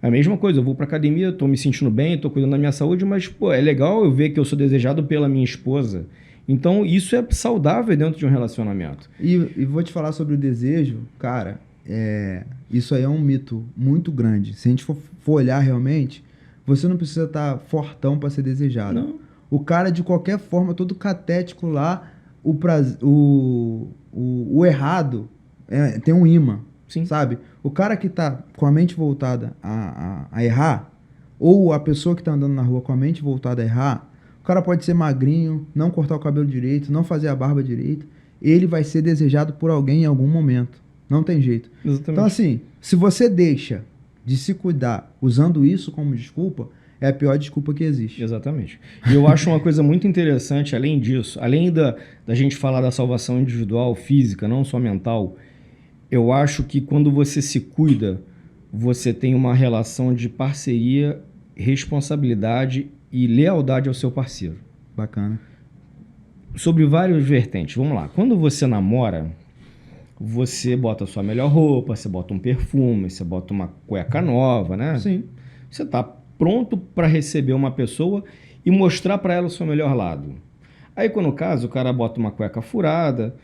É a mesma coisa, eu vou pra academia, tô me sentindo bem, tô cuidando da minha saúde, mas, pô, é legal eu ver que eu sou desejado pela minha esposa. Então, isso é saudável dentro de um relacionamento. E vou te falar sobre o desejo, cara, isso aí é um mito muito grande. Se a gente for olhar realmente, você não precisa estar fortão para ser desejado. Não. O cara, de qualquer forma, todo catético lá, o errado tem um imã. Sim. Sabe? O cara que tá com a mente voltada a errar, ou a pessoa que tá andando na rua com a mente voltada a errar, o cara pode ser magrinho, não cortar o cabelo direito, não fazer a barba direito, ele vai ser desejado por alguém em algum momento. Não tem jeito. Exatamente. Então, assim, se você deixa de se cuidar usando isso como desculpa, é a pior desculpa que existe. Exatamente. E eu acho uma coisa muito interessante, além disso, além da gente falar da salvação individual, física, não só mental, eu acho que quando você se cuida, você tem uma relação de parceria, responsabilidade e lealdade ao seu parceiro. Bacana. Sobre vários vertentes. Vamos lá. Quando você namora, você bota a sua melhor roupa, você bota um perfume, você bota uma cueca nova, né? Sim. Você está pronto para receber uma pessoa e mostrar para ela o seu melhor lado. Aí, quando casa, o cara bota uma cueca furada,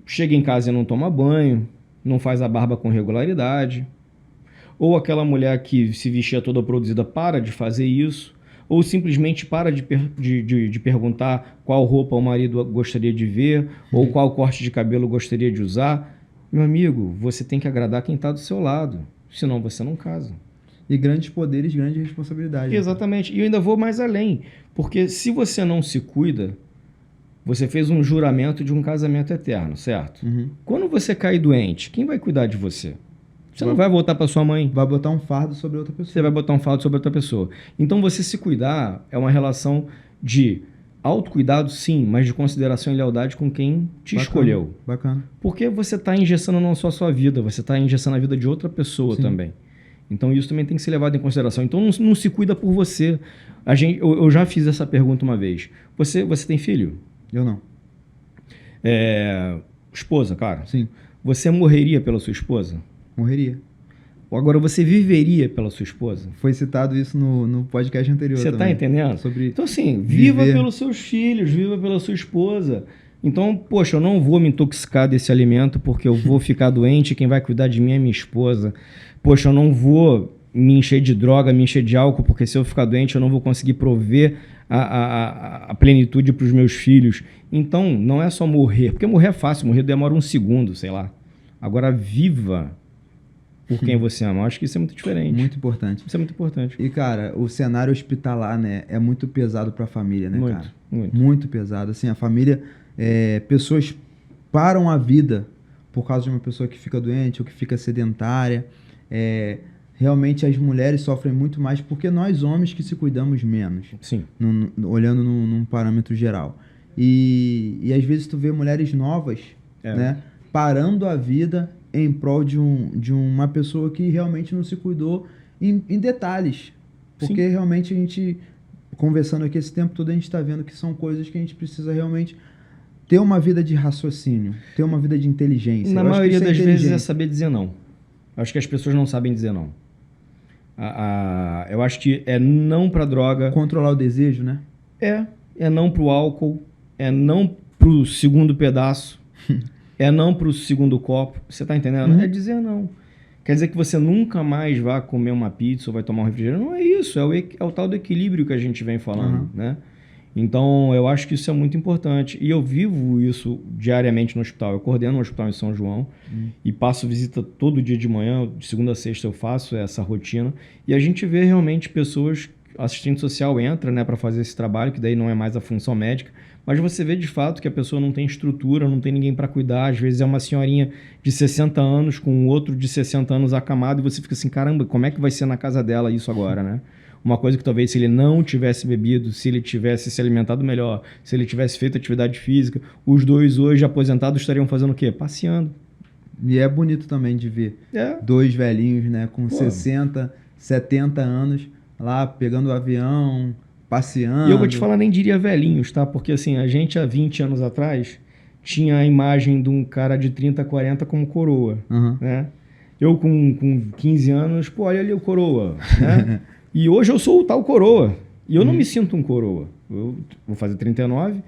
chega em casa e não toma banho, não faz a barba com regularidade. Ou aquela mulher que se vestia toda produzida para de fazer isso. Ou simplesmente para de perguntar qual roupa o marido gostaria de ver, ou qual corte de cabelo gostaria de usar. Meu amigo, você tem que agradar quem está do seu lado, senão você não casa. E grandes poderes, grandes responsabilidades. Exatamente. E eu ainda vou mais além, porque se você não se cuida, você fez um juramento de um casamento eterno, certo? Uhum. Quando você cair doente, quem vai cuidar de você? Você não vai voltar para sua mãe. Vai botar um fardo sobre outra pessoa. Você vai botar um fardo sobre outra pessoa. Então, você se cuidar é uma relação de autocuidado, sim, mas de consideração e lealdade com quem te escolheu. Bacana. Porque você está engessando não só a sua vida, você está engessando a vida de outra pessoa também. Então, isso também tem que ser levado em consideração. Então, não se cuida por você. Eu já fiz essa pergunta uma vez. Você tem filho? Eu não. Esposa, cara? Sim. Você morreria pela sua esposa? Morreria. Agora, você viveria pela sua esposa? Foi citado isso no podcast anterior. Você está entendendo? Sobre então, assim, viva pelos seus filhos, viva pela sua esposa. Então, poxa, eu não vou me intoxicar desse alimento porque eu vou ficar doente, quem vai cuidar de mim é minha esposa. Poxa, eu não vou me encher de droga, me encher de álcool, porque se eu ficar doente eu não vou conseguir prover a plenitude para os meus filhos. Então, não é só morrer, porque morrer é fácil, morrer demora um segundo, sei lá. Agora, viva por quem você ama. Eu acho que isso é muito diferente. Muito importante. Isso é muito importante. E, cara, o cenário hospitalar, né, é muito pesado para a família, né, muito, cara? Muito. Muito pesado. Assim, a família, pessoas param a vida por causa de uma pessoa que fica doente ou que fica sedentária. Realmente as mulheres sofrem muito mais porque nós homens que se cuidamos menos. Sim. Olhando num parâmetro geral. E às vezes tu vê mulheres novas, né, parando a vida em prol de uma pessoa que realmente não se cuidou em detalhes. Porque realmente a gente, conversando aqui esse tempo todo, a gente está vendo que são coisas que a gente precisa realmente ter uma vida de raciocínio, ter uma vida de inteligência. Na maioria das vezes é saber dizer não. Eu acho que as pessoas não sabem dizer não. Eu acho que é não pra droga. Controlar o desejo, né? É não pro álcool, é não pro segundo pedaço, é não pro segundo copo. Você tá entendendo? É dizer não. Quer dizer que você nunca mais vai comer uma pizza ou vai tomar um refrigerante? Não é isso, é o tal do equilíbrio que a gente vem falando, né? Então, eu acho que isso é muito importante. E eu vivo isso diariamente no hospital. Eu coordeno um hospital em São João e passo visita todo dia de manhã, de segunda a sexta eu faço essa rotina. E a gente vê realmente pessoas, assistente social entra, né, para fazer esse trabalho, que daí não é mais a função médica, mas você vê de fato que a pessoa não tem estrutura, não tem ninguém para cuidar. Às vezes é uma senhorinha de 60 anos com outro de 60 anos acamado e você fica assim, caramba, como é que vai ser na casa dela isso agora, né? Uma coisa que talvez se ele não tivesse bebido, se ele tivesse se alimentado melhor, se ele tivesse feito atividade física, os dois hoje aposentados estariam fazendo o quê? Passeando. E é bonito também de ver dois velhinhos, né, com 60, 70 anos, lá pegando o avião, passeando. E eu vou te falar, nem diria velhinhos, tá? Porque assim, a gente há 20 anos atrás tinha a imagem de um cara de 30, 40 como coroa, né? Eu com 15 anos, pô, olha ali o coroa, né? E hoje eu sou o tal coroa. E eu não me sinto um coroa. Eu vou fazer 39.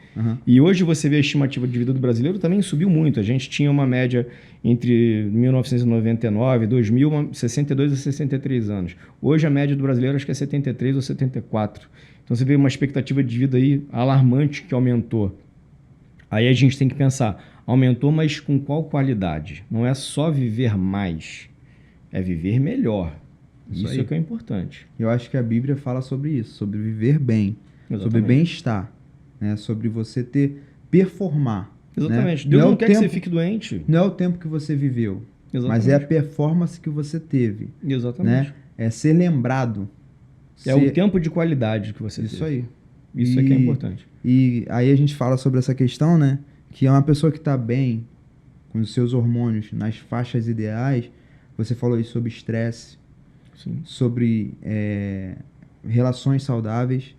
E hoje você vê a estimativa de vida do brasileiro também subiu muito. A gente tinha uma média entre 1999 e 2000, 62 a 63 anos. Hoje a média do brasileiro acho que é 73 ou 74. Então você vê uma expectativa de vida aí alarmante que aumentou. Aí a gente tem que pensar, aumentou, mas com qual qualidade? Não é só viver mais, é viver melhor. Isso é que é importante. Eu acho que a Bíblia fala sobre isso, sobre viver bem, sobre bem-estar, né? Sobre você performar. Exatamente. Né? Deus não quer que você fique doente. Não é o tempo que você viveu, mas é a performance que você teve. Exatamente. Né? É ser lembrado. O tempo de qualidade que você teve. Isso aí. Isso é que é importante. E aí a gente fala sobre essa questão, né? Que é uma pessoa que está bem, com os seus hormônios nas faixas ideais. Você falou isso sobre estresse. Sim. sobre relações saudáveis.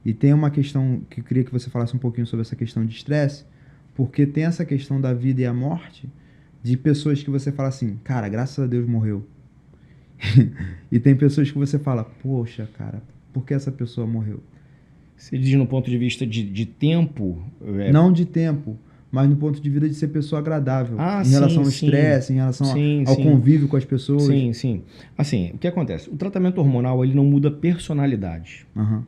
E tem uma questão que eu queria que você falasse um pouquinho sobre essa questão de estresse, porque tem essa questão da vida e a morte, de pessoas que você fala assim, cara, graças a Deus morreu. E tem pessoas que você fala, poxa, cara, por que essa pessoa morreu? Você diz no ponto de vista de tempo? Não de tempo, mas no ponto de vista de ser pessoa agradável. Em relação ao estresse, em relação ao convívio com as pessoas. Sim, sim. Assim, o que acontece? O tratamento hormonal, ele não muda a personalidade. Uhum.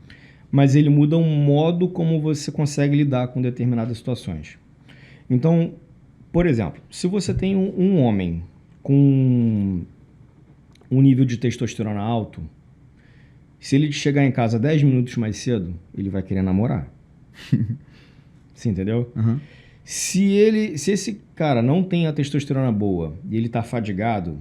Mas ele muda o modo como você consegue lidar com determinadas situações. Então, por exemplo, se você tem um homem com um nível de testosterona alto, se ele chegar em casa 10 minutos mais cedo, ele vai querer namorar. Você entendeu? Uhum. Se esse cara não tem a testosterona boa e ele está fadigado,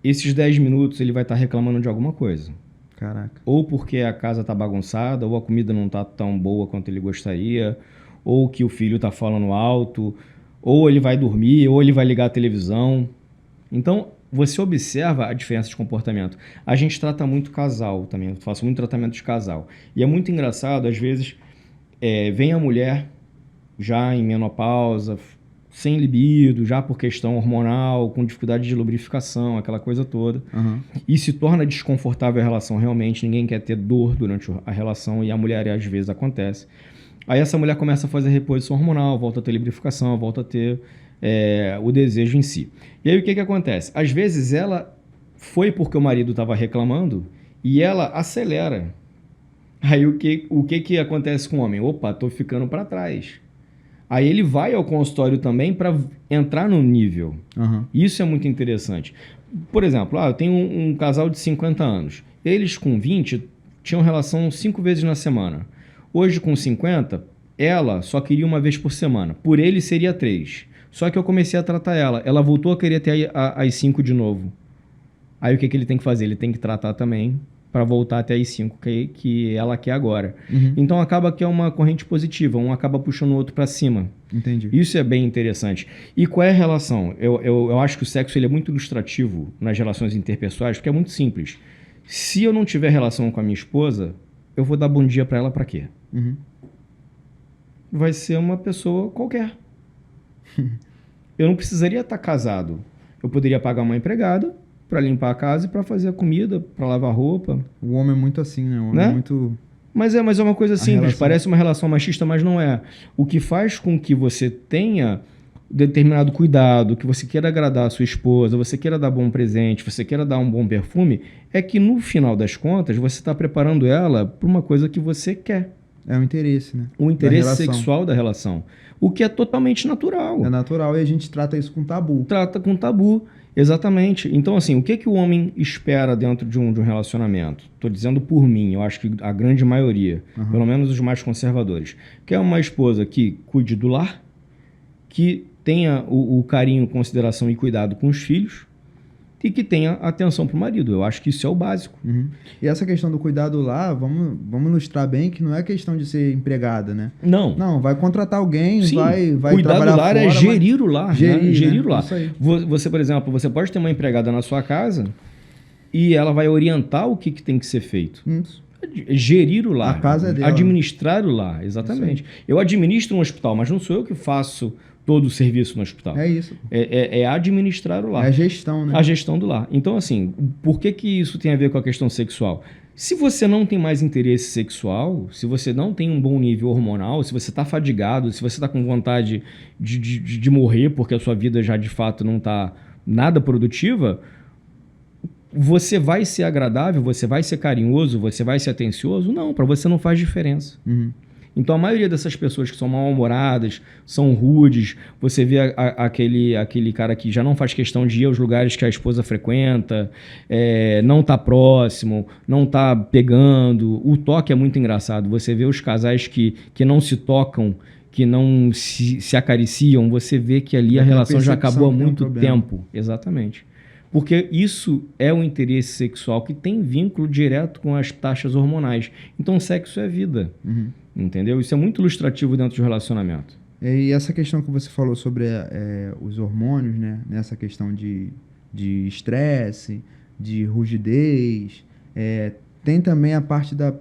esses 10 minutos ele vai estar reclamando de alguma coisa. Caraca. Ou porque a casa está bagunçada, ou a comida não está tão boa quanto ele gostaria, ou que o filho está falando alto, ou ele vai dormir, ou ele vai ligar a televisão. Então, você observa a diferença de comportamento. A gente trata muito casal também, eu faço muito tratamento de casal. E é muito engraçado, às vezes, vem a mulher já em menopausa, sem libido, já por questão hormonal, com dificuldade de lubrificação, aquela coisa toda. Uhum. E se torna desconfortável a relação realmente, ninguém quer ter dor durante a relação e a mulher às vezes acontece. Aí essa mulher começa a fazer reposição hormonal, volta a ter lubrificação, volta a ter o desejo em si. E aí o que acontece? Às vezes ela foi porque o marido estava reclamando e ela acelera. Aí o que acontece com o homem? Opa, tô ficando para trás. Aí ele vai ao consultório também para entrar no nível. Uhum. Isso é muito interessante. Por exemplo, eu tenho um casal de 50 anos. Eles com 20 tinham relação 5 vezes na semana. Hoje com 50, ela só queria uma vez por semana. Por ele seria 3. Só que eu comecei a tratar ela. Ela voltou a querer ter as 5 de novo. Aí o que ele tem que fazer? Ele tem que tratar também para voltar até as 5 que ela quer agora. Uhum. Então acaba que é uma corrente positiva, um acaba puxando o outro para cima. Entendi. Isso é bem interessante. E qual é a relação? Eu acho que o sexo ele é muito ilustrativo nas relações interpessoais, porque é muito simples. Se eu não tiver relação com a minha esposa, eu vou dar bom dia para ela para quê? Uhum. Vai ser uma pessoa qualquer. Eu não precisaria estar casado. Eu poderia pagar uma empregada para limpar a casa e para fazer a comida, para lavar roupa. O homem é muito assim, né? O homem é muito... Mas é uma coisa simples, relação... parece uma relação machista, mas não é. O que faz com que você tenha determinado cuidado, que você queira agradar a sua esposa, você queira dar bom presente, você queira dar um bom perfume, é que no final das contas você está preparando ela para uma coisa que você quer. É o interesse, né? O interesse sexual da relação. O que é totalmente natural. É natural e a gente trata isso com tabu. Trata com tabu. Exatamente. Então, assim, o que o homem espera dentro de um relacionamento? Estou dizendo por mim, eu acho que a grande maioria, pelo menos os mais conservadores, quer uma esposa que cuide do lar, que tenha o carinho, consideração e cuidado com os filhos e que tenha atenção para o marido. Eu acho que isso é o básico. Uhum. E essa questão do cuidado lá, vamos ilustrar bem que não é questão de ser empregada, né? Não. Não, vai contratar alguém, Sim. vai cuidar trabalhar do lar fora, é gerir o lar. Gerir o lar. Isso aí. Você, por exemplo, você pode ter uma empregada na sua casa e ela vai orientar o que tem que ser feito. Isso. Gerir o lar. A casa é dela. Administrar o lar, exatamente. Eu administro um hospital, mas não sou eu que faço todo o serviço no hospital. É isso. É administrar o lar. É a gestão, né? A gestão do lar. Então, assim, por que isso tem a ver com a questão sexual? Se você não tem mais interesse sexual, se você não tem um bom nível hormonal, se você está fadigado, se você está com vontade de morrer porque a sua vida já de fato não está nada produtiva, você vai ser agradável, você vai ser carinhoso, você vai ser atencioso? Não, para você não faz diferença. Uhum. Então, a maioria dessas pessoas que são mal-humoradas, são rudes, você vê aquele cara que já não faz questão de ir aos lugares que a esposa frequenta, não tá próximo, não tá pegando. O toque é muito engraçado. Você vê os casais que não se tocam, que não se acariciam, você vê que ali a relação já acabou há muito tempo. Exatamente. Porque isso é um interesse sexual que tem vínculo direto com as taxas hormonais. Então, sexo é vida. Uhum. Entendeu? Isso é muito ilustrativo dentro de um relacionamento. E essa questão que você falou sobre os hormônios, né? Nessa questão de estresse, de rigidez. Tem também a parte da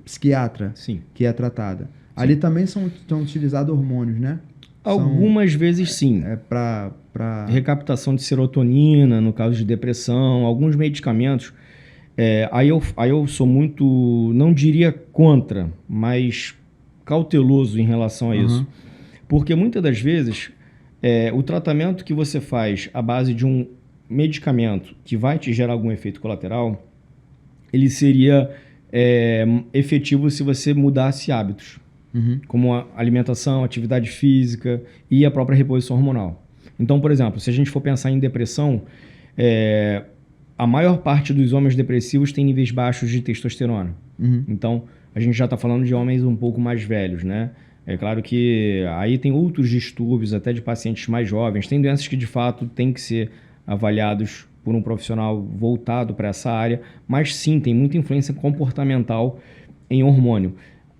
psiquiatra, Sim. que é tratada. Ali também são utilizados hormônios, né? Algumas vezes sim. Para Recaptação de serotonina, no caso de depressão, alguns medicamentos. Aí eu sou muito, não diria contra, mas cauteloso em relação a isso. Porque muitas das vezes o tratamento que você faz à base de um medicamento que vai te gerar algum efeito colateral, ele seria efetivo se você mudasse hábitos, como a alimentação, atividade física e a própria reposição hormonal. Então, por exemplo, se a gente for pensar em depressão, a maior parte dos homens depressivos tem níveis baixos de testosterona. Então, a gente já está falando de homens um pouco mais velhos, né? É claro que aí tem outros distúrbios, até de pacientes mais jovens. Tem doenças que, de fato, têm que ser avaliados por um profissional voltado para essa área, mas sim, tem muita influência comportamental em hormônio.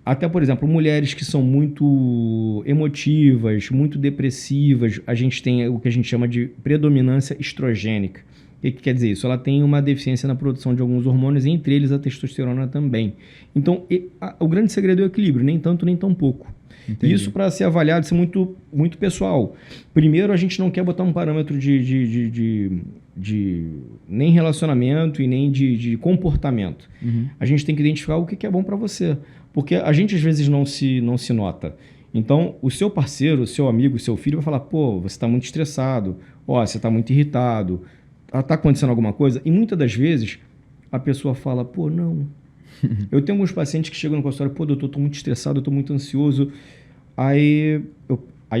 Até, por exemplo, mulheres que são muito emotivas, muito depressivas, a gente tem o que a gente chama de predominância estrogênica. O que quer dizer isso? Ela tem uma deficiência na produção de alguns hormônios, entre eles a testosterona também. Então, o grande segredo é o equilíbrio, nem tanto nem tão pouco. Entendi. Isso, para ser avaliado, isso é muito, muito pessoal. Primeiro, a gente não quer botar um parâmetro de nem relacionamento e nem de comportamento. A gente tem que identificar o que é bom para você. Porque a gente, às vezes, não se nota. Então, o seu parceiro, o seu amigo, o seu filho vai falar, pô, você está muito estressado, você está muito irritado, está acontecendo alguma coisa? E muitas das vezes, a pessoa fala, pô, não. Eu tenho alguns pacientes que chegam no consultório, pô, doutor, estou muito estressado, estou muito ansioso. Aí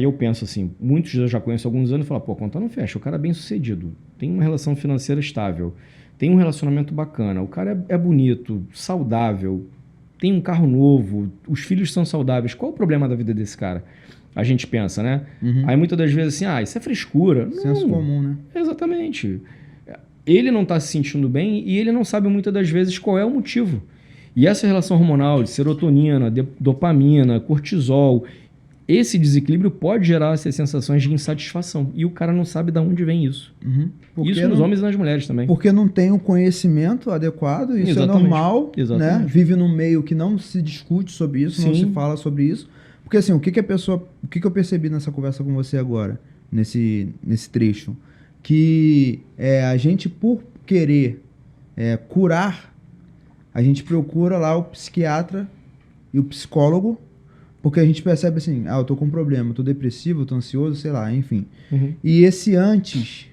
eu penso assim, muitos eu já conheço há alguns anos e falo, pô, a conta não fecha, o cara é bem sucedido, tem uma relação financeira estável, tem um relacionamento bacana, o cara é bonito, saudável, tem um carro novo, os filhos são saudáveis, qual o problema da vida desse cara? A gente pensa, né? Aí muitas das vezes assim, isso é frescura. Não, senso comum, né? Exatamente. Ele não está se sentindo bem e ele não sabe muitas das vezes qual é o motivo. E essa relação hormonal de serotonina, dopamina, cortisol, esse desequilíbrio pode gerar essas sensações de insatisfação. E o cara não sabe de onde vem isso. Isso nos homens e nas mulheres também. Porque não tem o conhecimento adequado, isso exatamente. É normal. Né? Vive num meio que não se discute sobre isso, não se fala sobre isso. Porque assim, o que eu percebi nessa conversa com você agora, nesse trecho? Que a gente, por querer curar, a gente procura lá o psiquiatra e o psicólogo, porque a gente percebe assim, eu tô com um problema, eu tô depressivo, eu tô ansioso, sei lá, enfim. E esse antes,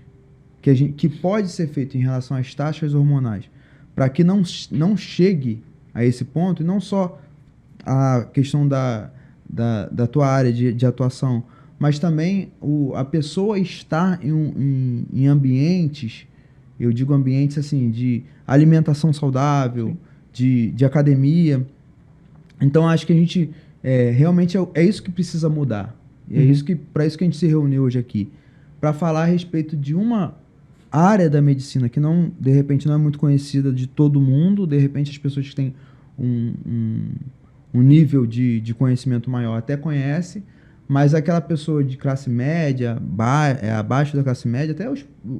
que pode ser feito em relação às taxas hormonais, para que não chegue a esse ponto, e não só a questão da tua área de atuação, mas também a pessoa estar em ambientes, eu digo ambientes assim, de alimentação saudável, de academia. Então, acho que a gente realmente é isso que precisa mudar. É para isso que a gente se reuniu hoje aqui, para falar a respeito de uma área da medicina que de repente não é muito conhecida de todo mundo, de repente as pessoas que têm um nível de conhecimento maior até conhece, mas aquela pessoa de classe média, abaixo da classe média, até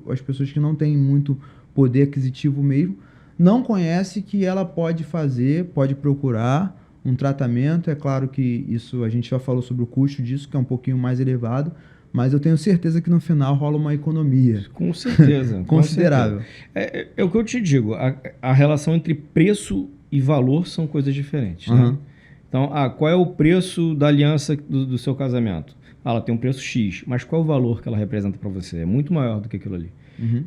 as pessoas que não têm muito poder aquisitivo mesmo, não conhece que ela pode procurar um tratamento. É claro que isso, a gente já falou sobre o custo disso, que é um pouquinho mais elevado, mas eu tenho certeza que no final rola uma economia. Com certeza. Considerável. Com certeza. É o que eu te digo, a relação entre preço e valor são coisas diferentes, né? Então, qual é o preço da aliança do seu casamento? Ela tem um preço X, mas qual é o valor que ela representa para você? É muito maior do que aquilo ali.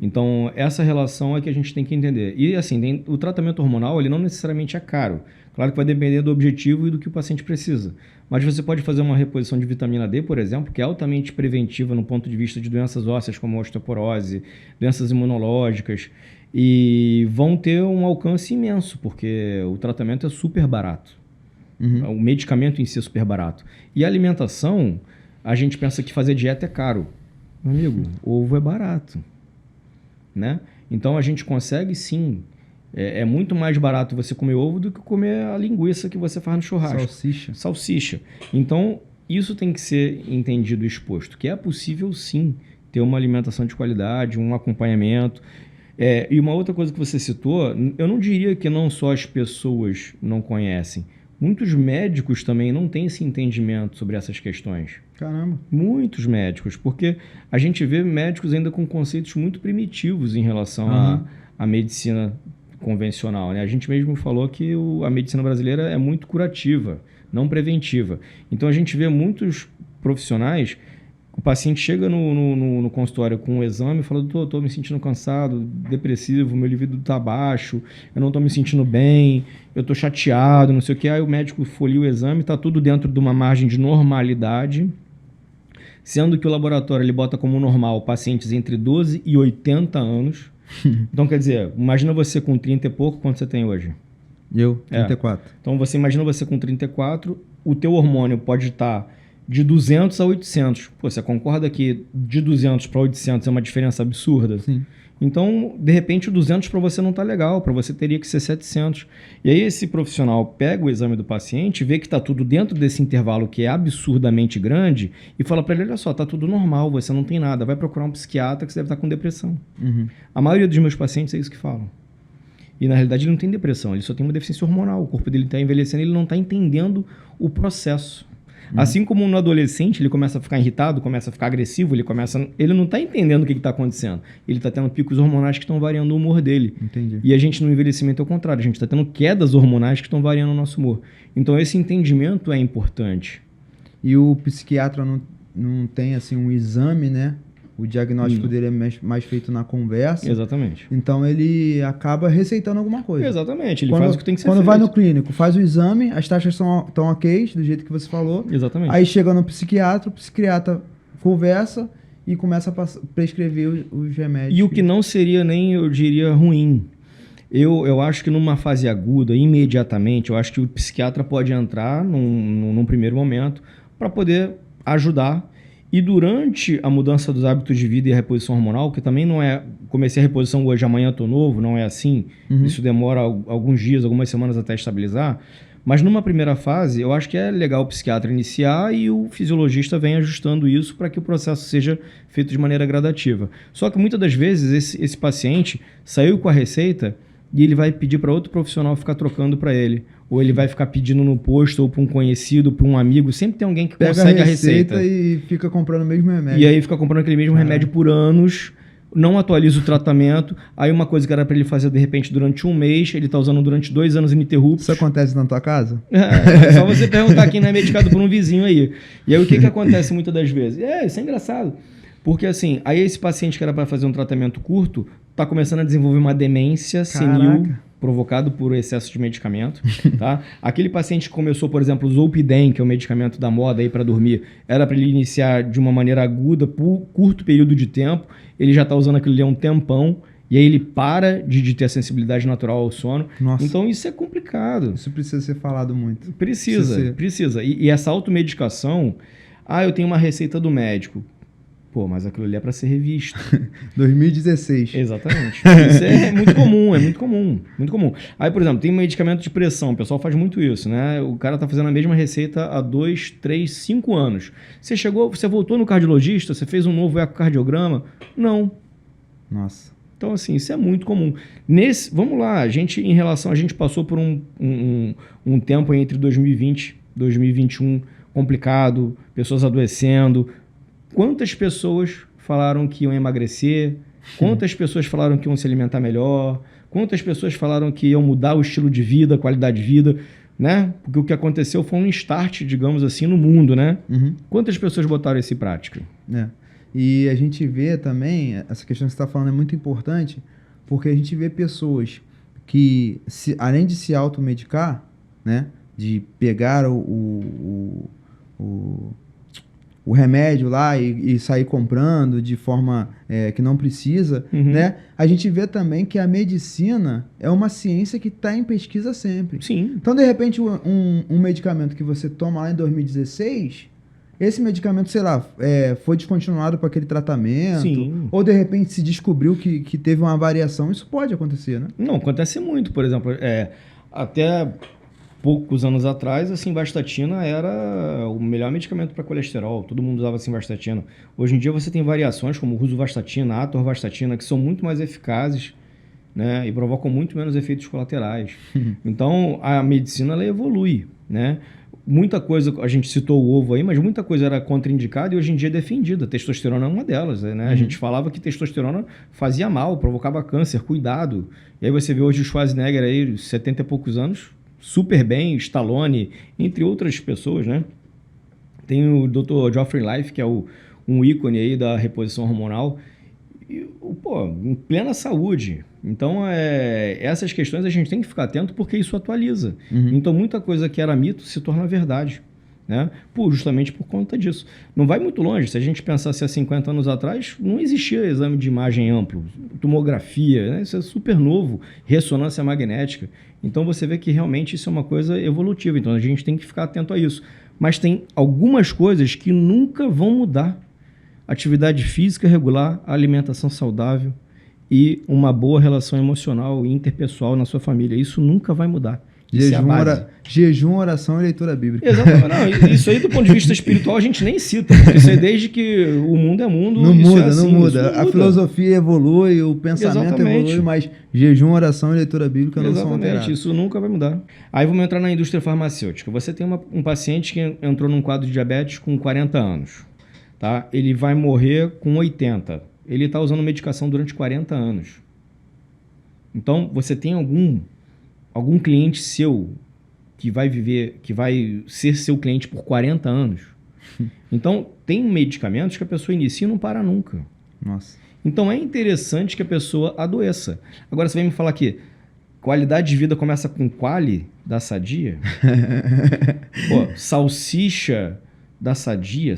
Então, essa relação é que a gente tem que entender. E assim, o tratamento hormonal, ele não necessariamente é caro. Claro que vai depender do objetivo e do que o paciente precisa. Mas você pode fazer uma reposição de vitamina D, por exemplo, que é altamente preventiva no ponto de vista de doenças ósseas como osteoporose, doenças imunológicas, e vão ter um alcance imenso, porque o tratamento é super barato. O medicamento em si é super barato. E a alimentação, a gente pensa que fazer dieta é caro. Meu amigo, ovo é barato, né? Então a gente consegue sim. É muito mais barato você comer ovo do que comer a linguiça que você faz no churrasco. Salsicha. Então isso tem que ser entendido e exposto, que é possível sim ter uma alimentação de qualidade, um acompanhamento. E uma outra coisa que você citou, eu não diria que não só as pessoas não conhecem. Muitos médicos também não têm esse entendimento sobre essas questões. Caramba. Muitos médicos, porque a gente vê médicos ainda com conceitos muito primitivos em relação à medicina convencional, né? A gente mesmo falou que a medicina brasileira é muito curativa, não preventiva. Então a gente vê muitos profissionais, o paciente chega no consultório com um exame e fala: doutor, estou me sentindo cansado, depressivo, meu libido está baixo, eu não estou me sentindo bem, eu estou chateado, não sei o que. Aí o médico folheia o exame, está tudo dentro de uma margem de normalidade, sendo que o laboratório ele bota como normal pacientes entre 12 e 80 anos. Então, quer dizer, imagina você com 30 e pouco, quanto você tem hoje? Eu, 34. Então, imagina você com 34, o teu hormônio pode estar de 200 a 800. Pô, você concorda que de 200 para 800 é uma diferença absurda? Sim. Então, de repente, o 200 para você não está legal, para você teria que ser 700. E aí esse profissional pega o exame do paciente, vê que está tudo dentro desse intervalo que é absurdamente grande e fala para ele: olha só, está tudo normal, você não tem nada, vai procurar um psiquiatra que você deve estar com depressão. A maioria dos meus pacientes é isso que falam. E na realidade ele não tem depressão, ele só tem uma deficiência hormonal, o corpo dele está envelhecendo, ele não está entendendo o processo. Assim como no adolescente ele começa a ficar irritado, começa a ficar agressivo, ele não está entendendo o que está acontecendo. Ele está tendo picos hormonais que estão variando o humor dele. Entendi. E a gente no envelhecimento é o contrário, a gente está tendo quedas hormonais que estão variando o nosso humor. Então esse entendimento é importante. E o psiquiatra não tem assim um exame, né? O diagnóstico dele é mais feito na conversa. Exatamente. Então ele acaba receitando alguma coisa. Exatamente, ele faz o que tem que ser feito. feito. Quando vai no clínico, faz o exame, as taxas estão ok, do jeito que você falou. Exatamente. Aí chega no psiquiatra, o psiquiatra conversa e começa a prescrever os remédios. E o que não seria nem, eu diria, ruim. Eu acho que numa fase aguda, imediatamente, eu acho que o psiquiatra pode entrar num primeiro momento para poder ajudar. E durante a mudança dos hábitos de vida e a reposição hormonal, que também não é comecei a reposição hoje, amanhã estou novo, não é assim. Isso demora alguns dias, algumas semanas até estabilizar. Mas numa primeira fase, eu acho que é legal o psiquiatra iniciar e o fisiologista vem ajustando isso para que o processo seja feito de maneira gradativa. Só que muitas das vezes esse paciente saiu com a receita e ele vai pedir para outro profissional ficar trocando para ele. Ou ele vai ficar pedindo no posto, ou para um conhecido, para um amigo. Sempre tem alguém que consegue a receita. E fica comprando o mesmo remédio. E aí fica comprando aquele mesmo remédio por anos, não atualiza o tratamento. Aí uma coisa que era para ele fazer, de repente, durante um mês, ele está usando durante 2 anos ininterruptos. Isso acontece na tua casa? É só você perguntar quem não é medicado por um vizinho aí. E aí o que acontece muitas das vezes? Isso é engraçado. Porque assim, aí esse paciente que era para fazer um tratamento curto, está começando a desenvolver uma demência senil provocado por excesso de medicamento, tá? Aquele paciente que começou, por exemplo, o Zolpidem, que é o medicamento da moda aí para dormir, era para ele iniciar de uma maneira aguda por curto período de tempo, ele já está usando aquilo ali há um tempão, e aí ele para de ter a sensibilidade natural ao sono. Nossa. Então isso é complicado. Isso precisa ser falado muito. Precisa. E essa automedicação, eu tenho uma receita do médico. Pô, mas aquilo ali é para ser revisto. 2016. Exatamente. Isso é muito comum. Aí, por exemplo, tem medicamento de pressão. O pessoal faz muito isso, né? O cara tá fazendo a mesma receita há 2, 3, 5 anos. Você voltou no cardiologista, você fez um novo ecocardiograma? Não. Nossa. Então, assim, isso é muito comum. Vamos lá, a gente passou por um tempo entre 2020 e 2021 complicado, pessoas adoecendo. Quantas pessoas falaram que iam emagrecer? Quantas pessoas falaram que iam se alimentar melhor? Quantas pessoas falaram que iam mudar o estilo de vida, a qualidade de vida, né? Porque o que aconteceu foi um start, digamos assim, no mundo, né? Quantas pessoas botaram isso em prática? E a gente vê também, essa questão que você está falando é muito importante, porque a gente vê pessoas que, além de se automedicar, né? De pegar o remédio lá e sair comprando de forma que não precisa, né? A gente vê também que a medicina é uma ciência que está em pesquisa sempre. Sim. Então, de repente, um medicamento que você toma lá em 2016, esse medicamento, sei lá, foi descontinuado para aquele tratamento. Sim. Ou, de repente, se descobriu que teve uma variação. Isso pode acontecer, né? Não, acontece muito. Por exemplo, até poucos anos atrás, a simvastatina era o melhor medicamento para colesterol. Todo mundo usava simvastatina. Hoje em dia você tem variações como rosuvastatina, atorvastatina, que são muito mais eficazes né? E provocam muito menos efeitos colaterais. Então, a medicina ela evolui, né? Muita coisa, a gente citou o ovo aí, mas muita coisa era contraindicada e hoje em dia é defendida. Testosterona é uma delas, né? A gente falava que testosterona fazia mal, provocava câncer, cuidado. E aí você vê hoje o Schwarzenegger aí, 70 e poucos anos, super bem, Stallone, entre outras pessoas, né? Tem o Dr. Geoffrey Life, que é um ícone aí da reposição hormonal, e, pô, em plena saúde. Então, essas questões a gente tem que ficar atento porque isso atualiza. Então, muita coisa que era mito se torna verdade, né? Justamente por conta disso. Não vai muito longe. Se a gente pensasse há 50 anos atrás, não existia exame de imagem amplo, tomografia, né? Isso é super novo, ressonância magnética. Então, você vê que realmente isso é uma coisa evolutiva. Então, a gente tem que ficar atento a isso. Mas tem algumas coisas que nunca vão mudar. Atividade física regular, alimentação saudável e uma boa relação emocional e interpessoal na sua família. Isso nunca vai mudar. Jejum, oração e leitura bíblica. Exatamente. Não, isso aí, do ponto de vista espiritual, a gente nem cita. Porque isso aí, desde que o mundo é mundo... Não muda, assim, não muda. A filosofia evolui, o pensamento Exatamente. evolui, mas jejum, oração e leitura bíblica não são alterados. Exatamente, isso nunca vai mudar. Aí vamos entrar na indústria farmacêutica. Você tem um paciente que entrou num quadro de diabetes com 40 anos. Tá? Ele vai morrer com 80. Ele está usando medicação durante 40 anos. Então, você tem algum cliente seu que vai viver, que vai ser seu cliente por 40 anos. Então, tem medicamentos que a pessoa inicia e não para nunca. Nossa. Então, é interessante que a pessoa adoeça. Agora, você vem me falar que qualidade de vida começa com quali da Sadia? Pô, salsicha da Sadia,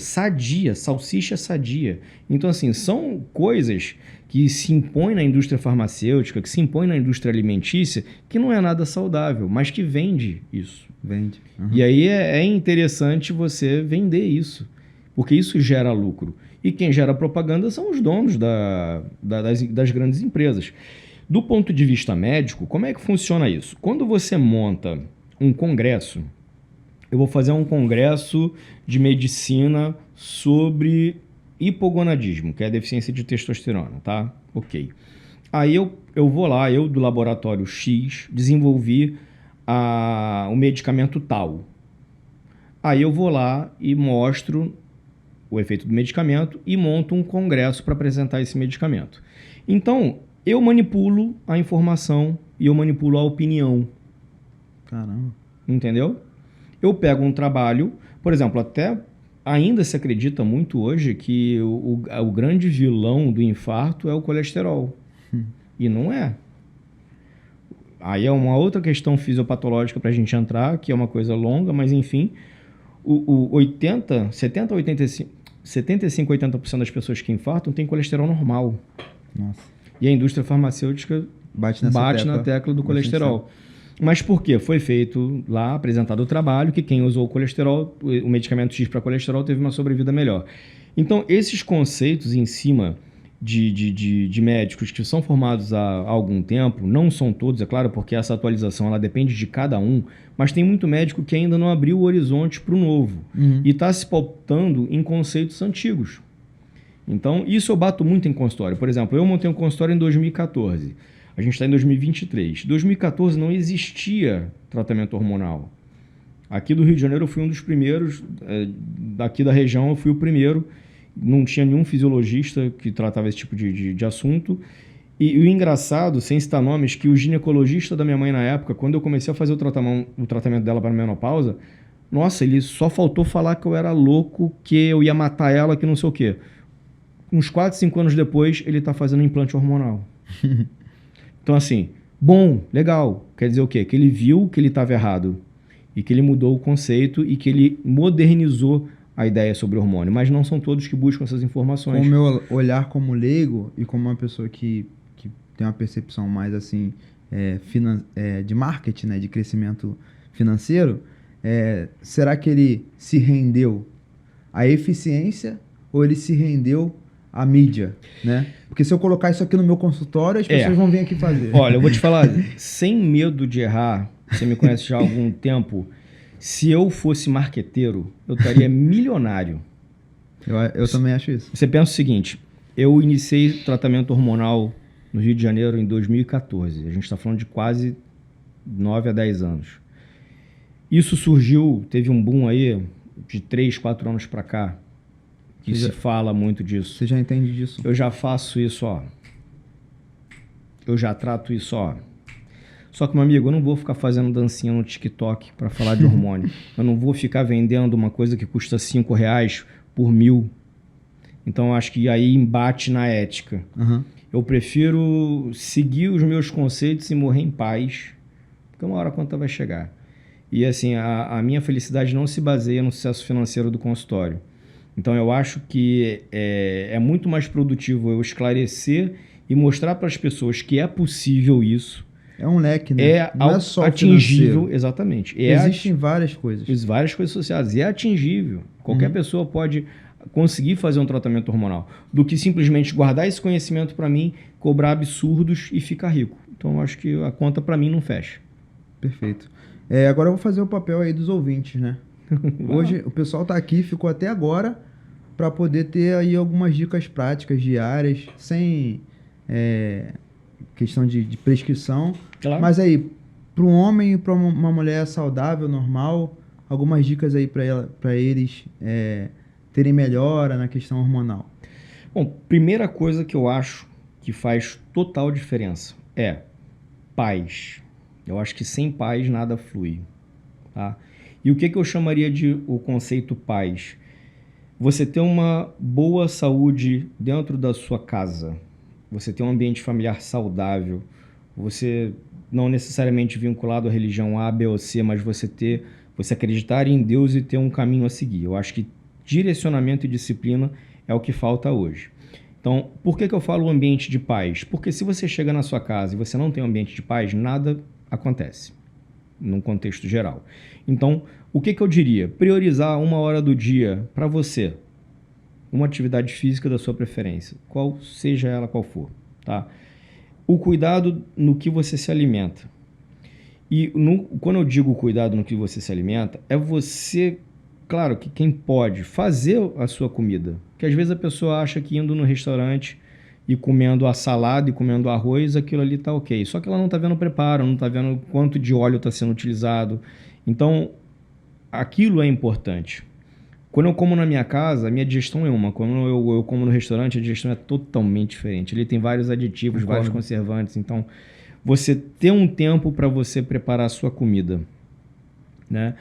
salsicha Sadia. Então, assim, são coisas que se impõem na indústria farmacêutica, que se impõem na indústria alimentícia, que não é nada saudável, mas que vende isso. Vende. E aí é interessante você vender isso, porque isso gera lucro. E quem gera propaganda são os donos das grandes empresas. Do ponto de vista médico, como é que funciona isso? Quando você monta um congresso, eu vou fazer um congresso de medicina sobre hipogonadismo, que é a deficiência de testosterona, tá? Ok. Aí eu vou lá, eu do laboratório X, desenvolvi o medicamento tal. Aí eu vou lá e mostro o efeito do medicamento e monto um congresso para apresentar esse medicamento. Então, eu manipulo a informação e eu manipulo a opinião. Caramba. Entendeu? Eu pego um trabalho, por exemplo, até ainda se acredita muito hoje que o grande vilão do infarto é o colesterol. E não é. Aí é uma outra questão fisiopatológica para a gente entrar, que é uma coisa longa, mas enfim, 75, 80% das pessoas que infartam têm colesterol normal. Nossa. E a indústria farmacêutica bate na tecla do colesterol. Mas por quê? Foi feito lá, apresentado o trabalho, que quem usou o colesterol, o medicamento X para colesterol, teve uma sobrevida melhor. Então, esses conceitos em cima de médicos que são formados há algum tempo, não são todos, é claro, porque essa atualização ela depende de cada um, mas tem muito médico que ainda não abriu o horizonte para o novo e está se pautando em conceitos antigos. Então, isso eu bato muito em consultório. Por exemplo, eu montei um consultório em 2014. A gente está em 2023. Em 2014 não existia tratamento hormonal. Aqui do Rio de Janeiro eu fui um dos primeiros, daqui da região eu fui o primeiro, não tinha nenhum fisiologista que tratava esse tipo de assunto. E o engraçado, sem citar nomes, que o ginecologista da minha mãe na época, quando eu comecei a fazer o tratamento dela para a menopausa, nossa, ele só faltou falar que eu era louco, que eu ia matar ela, que não sei o quê. Uns 4, 5 anos depois, ele está fazendo implante hormonal. Então, assim, bom, legal. Quer dizer o quê? Que ele viu que ele estava errado e que ele mudou o conceito e que ele modernizou a ideia sobre o hormônio. Mas não são todos que buscam essas informações. Com o meu olhar como leigo e como uma pessoa que tem uma percepção mais assim de marketing, né, de crescimento financeiro, será que ele se rendeu à eficiência ou ele se rendeu à mídia, né? Porque se eu colocar isso aqui no meu consultório, as pessoas vão vir aqui fazer. Olha, eu vou te falar, sem medo de errar, você me conhece já há algum tempo, se eu fosse marqueteiro, eu estaria milionário. Eu também acho isso. Você pensa o seguinte, eu iniciei tratamento hormonal no Rio de Janeiro em 2014. A gente está falando de quase 9 a 10 anos. Isso surgiu, teve um boom aí de 3, 4 anos para cá, que se fala muito disso. Você já entende disso? Eu já faço isso, ó. Eu já trato isso, ó. Só que, meu amigo, eu não vou ficar fazendo dancinha no TikTok para falar de hormônio. Eu não vou ficar vendendo uma coisa que custa R$5 por 1.000. Então, eu acho que aí embate na ética. Uhum. Eu prefiro seguir os meus conceitos e morrer em paz, porque uma hora a conta vai chegar. E, assim, a minha felicidade não se baseia no sucesso financeiro do consultório. Então, eu acho que é muito mais produtivo eu esclarecer e mostrar para as pessoas que é possível isso. É um leque, né? Não é só atingível, exatamente. Existem várias coisas. Várias coisas associadas. E é atingível. Qualquer pessoa pode conseguir fazer um tratamento hormonal. Do que simplesmente guardar esse conhecimento para mim, cobrar absurdos e ficar rico. Então, eu acho que a conta para mim não fecha. Perfeito. Agora eu vou fazer o papel aí dos ouvintes, né? Hoje o pessoal tá aqui, ficou até agora para poder ter aí algumas dicas práticas diárias, sem questão de prescrição. Claro. Mas aí, para um homem e para uma mulher saudável, normal, algumas dicas aí para eles terem melhora na questão hormonal. Bom, primeira coisa que eu acho que faz total diferença é paz. Eu acho que sem paz nada flui, tá? E o que eu chamaria de o conceito paz? Você ter uma boa saúde dentro da sua casa, você ter um ambiente familiar saudável, você não necessariamente vinculado à religião A, B ou C, mas você acreditar em Deus e ter um caminho a seguir. Eu acho que direcionamento e disciplina é o que falta hoje. Então, por que eu falo ambiente de paz? Porque se você chega na sua casa e você não tem um ambiente de paz, nada acontece, num contexto geral. Então, o que eu diria? Priorizar 1 hora do dia para você, uma atividade física da sua preferência, seja ela qual for, tá? O cuidado no que você se alimenta. E quando eu digo cuidado no que você se alimenta, é você, claro que quem pode fazer a sua comida, que às vezes a pessoa acha que indo no restaurante e comendo a salada e comendo arroz, aquilo ali tá ok. Só que ela não tá vendo o preparo, não tá vendo quanto de óleo está sendo utilizado. Então, aquilo é importante. Quando eu como na minha casa, a minha digestão é uma. Quando eu como no restaurante, a digestão é totalmente diferente. Ele tem vários aditivos, vários conservantes. Então, você ter um tempo para você preparar a sua comida, né?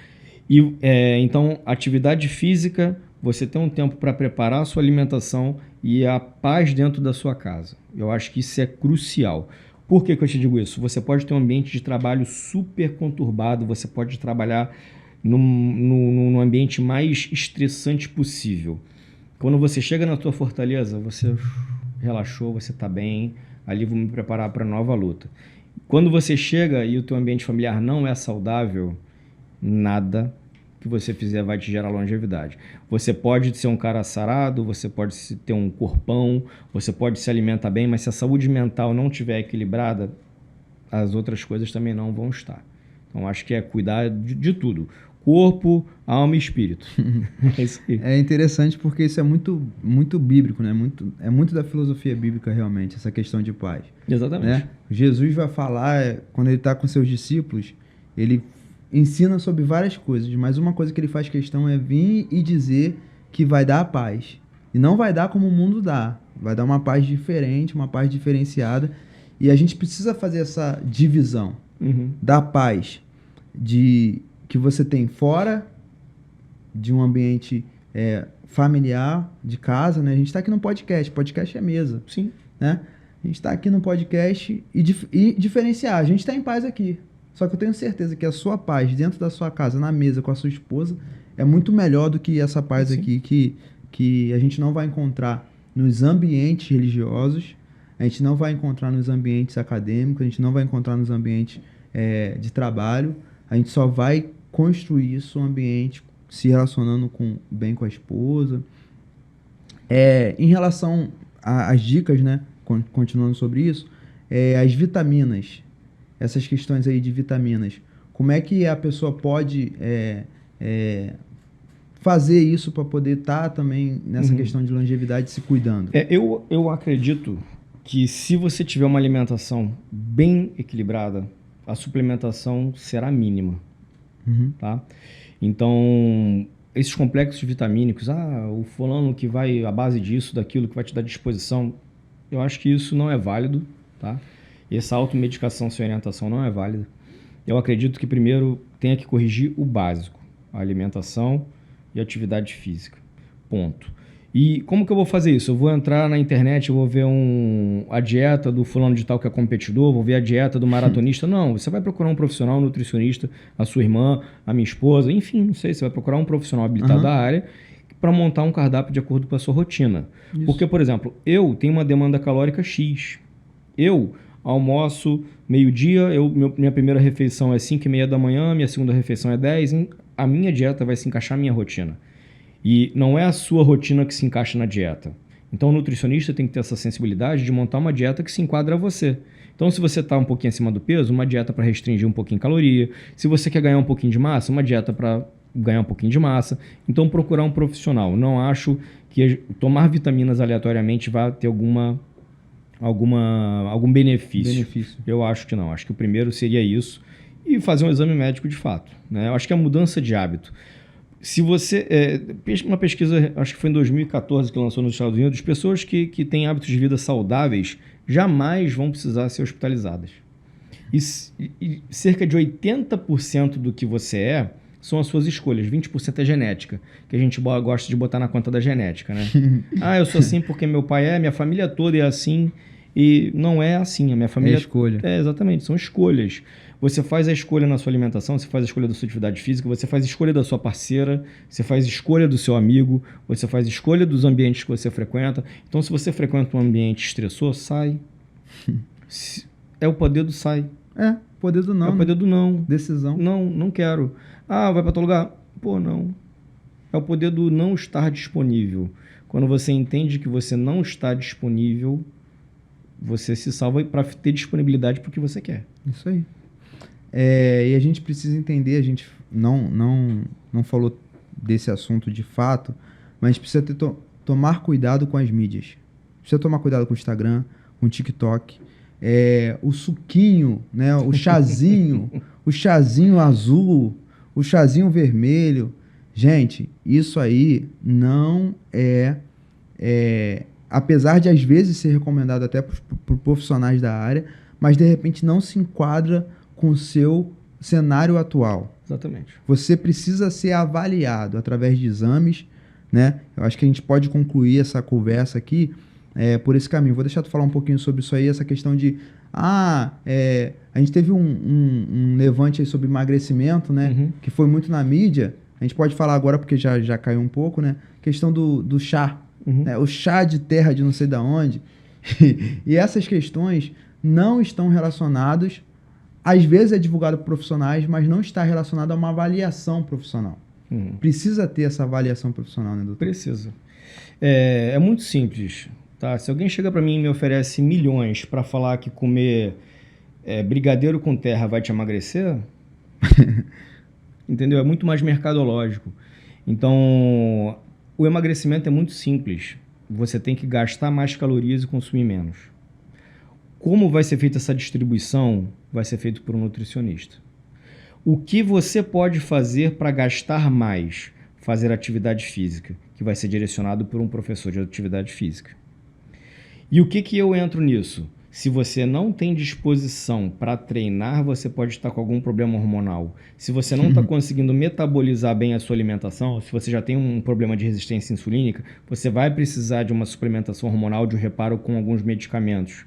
E, então, atividade física, você ter um tempo para preparar a sua alimentação e a paz dentro da sua casa. Eu acho que isso é crucial. Por que eu te digo isso? Você pode ter um ambiente de trabalho super conturbado, você pode trabalhar no ambiente mais estressante possível. Quando você chega na tua fortaleza, você relaxou, você está bem, ali vou me preparar para a nova luta. Quando você chega e o teu ambiente familiar não é saudável, nada que você fizer vai te gerar longevidade. Você pode ser um cara sarado, você pode ter um corpão, você pode se alimentar bem, mas se a saúde mental não estiver equilibrada, as outras coisas também não vão estar. Então, acho que é cuidar de tudo. Corpo, alma e espírito. É isso aí. É interessante porque isso é muito, muito bíblico, né? É muito da filosofia bíblica, realmente, essa questão de paz. Exatamente. Né? Jesus vai falar, quando ele está com seus discípulos, ele ensina sobre várias coisas, mas uma coisa que ele faz questão é vir e dizer que vai dar a paz. E não vai dar como o mundo dá. Vai dar uma paz diferente, uma paz diferenciada. E a gente precisa fazer essa divisão da paz que você tem fora de um ambiente familiar, de casa, né? A gente está aqui no podcast. Podcast é mesa. Sim. Né? A gente está aqui no podcast e diferenciar. A gente está em paz aqui. Só que eu tenho certeza que a sua paz dentro da sua casa, na mesa, com a sua esposa, é muito melhor do que essa paz aqui que a gente não vai encontrar nos ambientes religiosos, a gente não vai encontrar nos ambientes acadêmicos, a gente não vai encontrar nos ambientes de trabalho. A gente só vai construir isso, um ambiente se relacionando bem com a esposa. Em relação às dicas, né? Continuando sobre isso, as vitaminas, essas questões aí de vitaminas, como é que a pessoa pode fazer isso para poder estar também nessa questão de longevidade se cuidando? Eu acredito que se você tiver uma alimentação bem equilibrada, a suplementação será mínima, tá? Então, esses complexos vitamínicos, o fulano que vai à base disso, daquilo, que vai te dar disposição, eu acho que isso não é válido, tá? Essa automedicação sem orientação não é válida. Eu acredito que primeiro tenha que corrigir o básico, a alimentação e a atividade física, ponto. E como que eu vou fazer isso? Eu vou entrar na internet, eu vou ver a dieta do fulano de tal que é competidor, vou ver a dieta do maratonista. Não, você vai procurar um profissional, um nutricionista, a sua irmã, a minha esposa, enfim, não sei, você vai procurar um profissional habilitado da área para montar um cardápio de acordo com a sua rotina. Isso. Porque, por exemplo, eu tenho uma demanda calórica X. Eu almoço meio-dia, minha primeira refeição é 5h30 da manhã, minha segunda refeição é 10, a minha dieta vai se encaixar na minha rotina. E não é a sua rotina que se encaixa na dieta. Então o nutricionista tem que ter essa sensibilidade de montar uma dieta que se enquadra a você. Então se você está um pouquinho acima do peso, uma dieta para restringir um pouquinho caloria. Se você quer ganhar um pouquinho de massa, uma dieta para ganhar um pouquinho de massa. Então procurar um profissional. Não acho que tomar vitaminas aleatoriamente vai ter algum benefício. Eu acho que não. Acho que o primeiro seria isso. E fazer um exame médico de fato, né? Eu acho que é a mudança de hábito. Se você... uma pesquisa, acho que foi em 2014 que lançou nos Estados Unidos, pessoas que têm hábitos de vida saudáveis jamais vão precisar ser hospitalizadas. E cerca de 80% do que você são as suas escolhas, 20% é genética, que a gente gosta de botar na conta da genética, né? Eu sou assim porque meu pai minha família toda é assim, e não é assim, a minha família... É escolha. Exatamente, são escolhas. Você faz a escolha na sua alimentação, você faz a escolha da sua atividade física, você faz a escolha da sua parceira, você faz a escolha do seu amigo, você faz a escolha dos ambientes que você frequenta. Então, se você frequenta um ambiente estressor, sai. É o poder do sai. Poder do não. É o poder do não. Decisão. Não quero. Vai para outro lugar? Pô, não. É o poder do não estar disponível. Quando você entende que você não está disponível, você se salva para ter disponibilidade para o que você quer. Isso aí. E a gente precisa entender, a gente não falou desse assunto de fato, mas a gente precisa tomar cuidado com as mídias. Precisa tomar cuidado com o Instagram, com o TikTok, o suquinho, né, o chazinho, o chazinho azul, o chazinho vermelho. Gente, isso aí não apesar de às vezes ser recomendado até por profissionais da área, mas de repente não se enquadra com o seu cenário atual. Exatamente. Você precisa ser avaliado através de exames, né? Eu acho que a gente pode concluir essa conversa aqui por esse caminho. Vou deixar tu falar um pouquinho sobre isso aí, essa questão de... a gente teve um levante aí sobre emagrecimento, né? Que foi muito na mídia. A gente pode falar agora porque já caiu um pouco, né? Questão do chá. Né? O chá de terra de não sei da onde. E essas questões não estão relacionadas... Às vezes é divulgado por profissionais, mas não está relacionado a uma avaliação profissional. Precisa ter essa avaliação profissional, né, doutor? Precisa. É muito simples. Tá? Se alguém chega para mim e me oferece milhões para falar que comer brigadeiro com terra vai te emagrecer, entendeu? É muito mais mercadológico. Então, o emagrecimento é muito simples. Você tem que gastar mais calorias e consumir menos. Como vai ser feita essa distribuição? Vai ser feito por um nutricionista. O que você pode fazer para gastar mais? Fazer atividade física, que vai ser direcionado por um professor de atividade física. E o que eu entro nisso? Se você não tem disposição para treinar, você pode estar com algum problema hormonal. Se você não está conseguindo metabolizar bem a sua alimentação, se você já tem um problema de resistência insulínica, você vai precisar de uma suplementação hormonal, de um reparo com alguns medicamentos.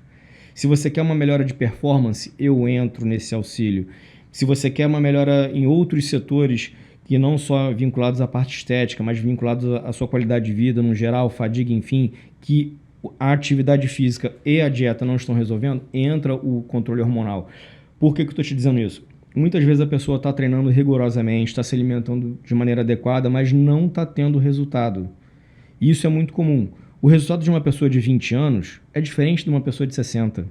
Se você quer uma melhora de performance, eu entro nesse auxílio. Se você quer uma melhora em outros setores, que não só vinculados à parte estética, mas vinculados à sua qualidade de vida, no geral, fadiga, enfim, que a atividade física e a dieta não estão resolvendo, entra o controle hormonal. Por que eu estou te dizendo isso? Muitas vezes a pessoa está treinando rigorosamente, está se alimentando de maneira adequada, mas não está tendo resultado. Isso é muito comum. O resultado de uma pessoa de 20 anos é diferente de uma pessoa de 60.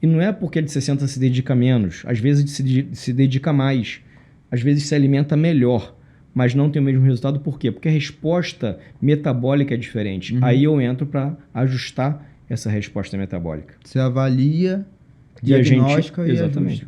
E não é porque a de 60 se dedica menos. Às vezes se dedica mais. Às vezes se alimenta melhor, mas não tem o mesmo resultado. Por quê? Porque a resposta metabólica é diferente. Aí eu entro para ajustar essa resposta metabólica. Você avalia, E a gente, diagnóstica e exatamente,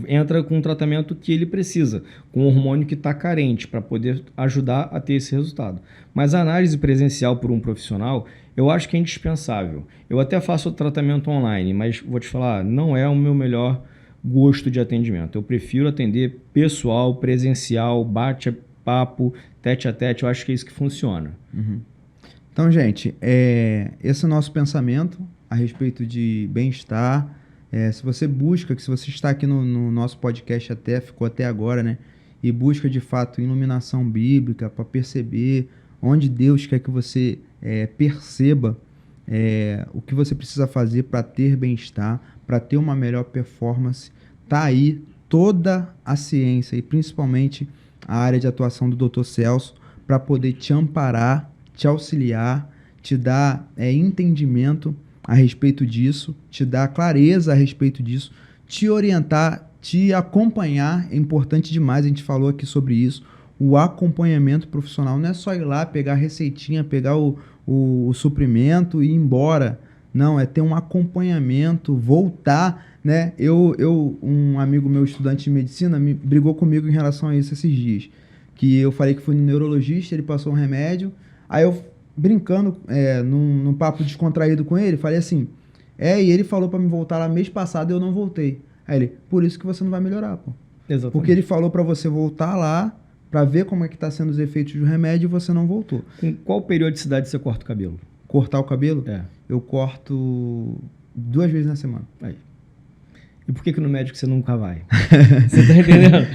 entra com um tratamento que ele precisa, com o hormônio que está carente, para poder ajudar a ter esse resultado. Mas a análise presencial por um profissional, eu acho que é indispensável. Eu até faço o tratamento online, mas vou te falar, não é o meu melhor gosto de atendimento. Eu prefiro atender pessoal, presencial, bate-papo, tete a tete, eu acho que é isso que funciona. Uhum. Então, gente, esse é o nosso pensamento a respeito de bem-estar. Se você busca, que se você está aqui no nosso podcast ficou até agora, né? E busca de fato iluminação bíblica para perceber onde Deus quer que você perceba o que você precisa fazer para ter bem-estar, para ter uma melhor performance, tá aí toda a ciência e principalmente a área de atuação do Dr. Celso para poder te amparar, te auxiliar, te dar entendimento a respeito disso, te dar clareza a respeito disso, te orientar, te acompanhar. É importante demais, a gente falou aqui sobre isso. O acompanhamento profissional não é só ir lá, pegar a receitinha, pegar o suprimento e ir embora. Não, é ter um acompanhamento, voltar, né? Um amigo meu, estudante de medicina, brigou comigo em relação a isso esses dias. Que eu falei que fui no neurologista, ele passou um remédio, aí eu brincando, num papo descontraído com ele, falei assim, e ele falou pra me voltar lá mês passado e eu não voltei. Aí ele, por isso que você não vai melhorar, pô. Exatamente. Porque ele falou pra você voltar lá, pra ver como é que tá sendo os efeitos do remédio e você não voltou. Com qual periodicidade você corta o cabelo? Cortar o cabelo? É. Eu corto 2 vezes na semana. Aí. E por que no médico você nunca vai? Você tá entendendo?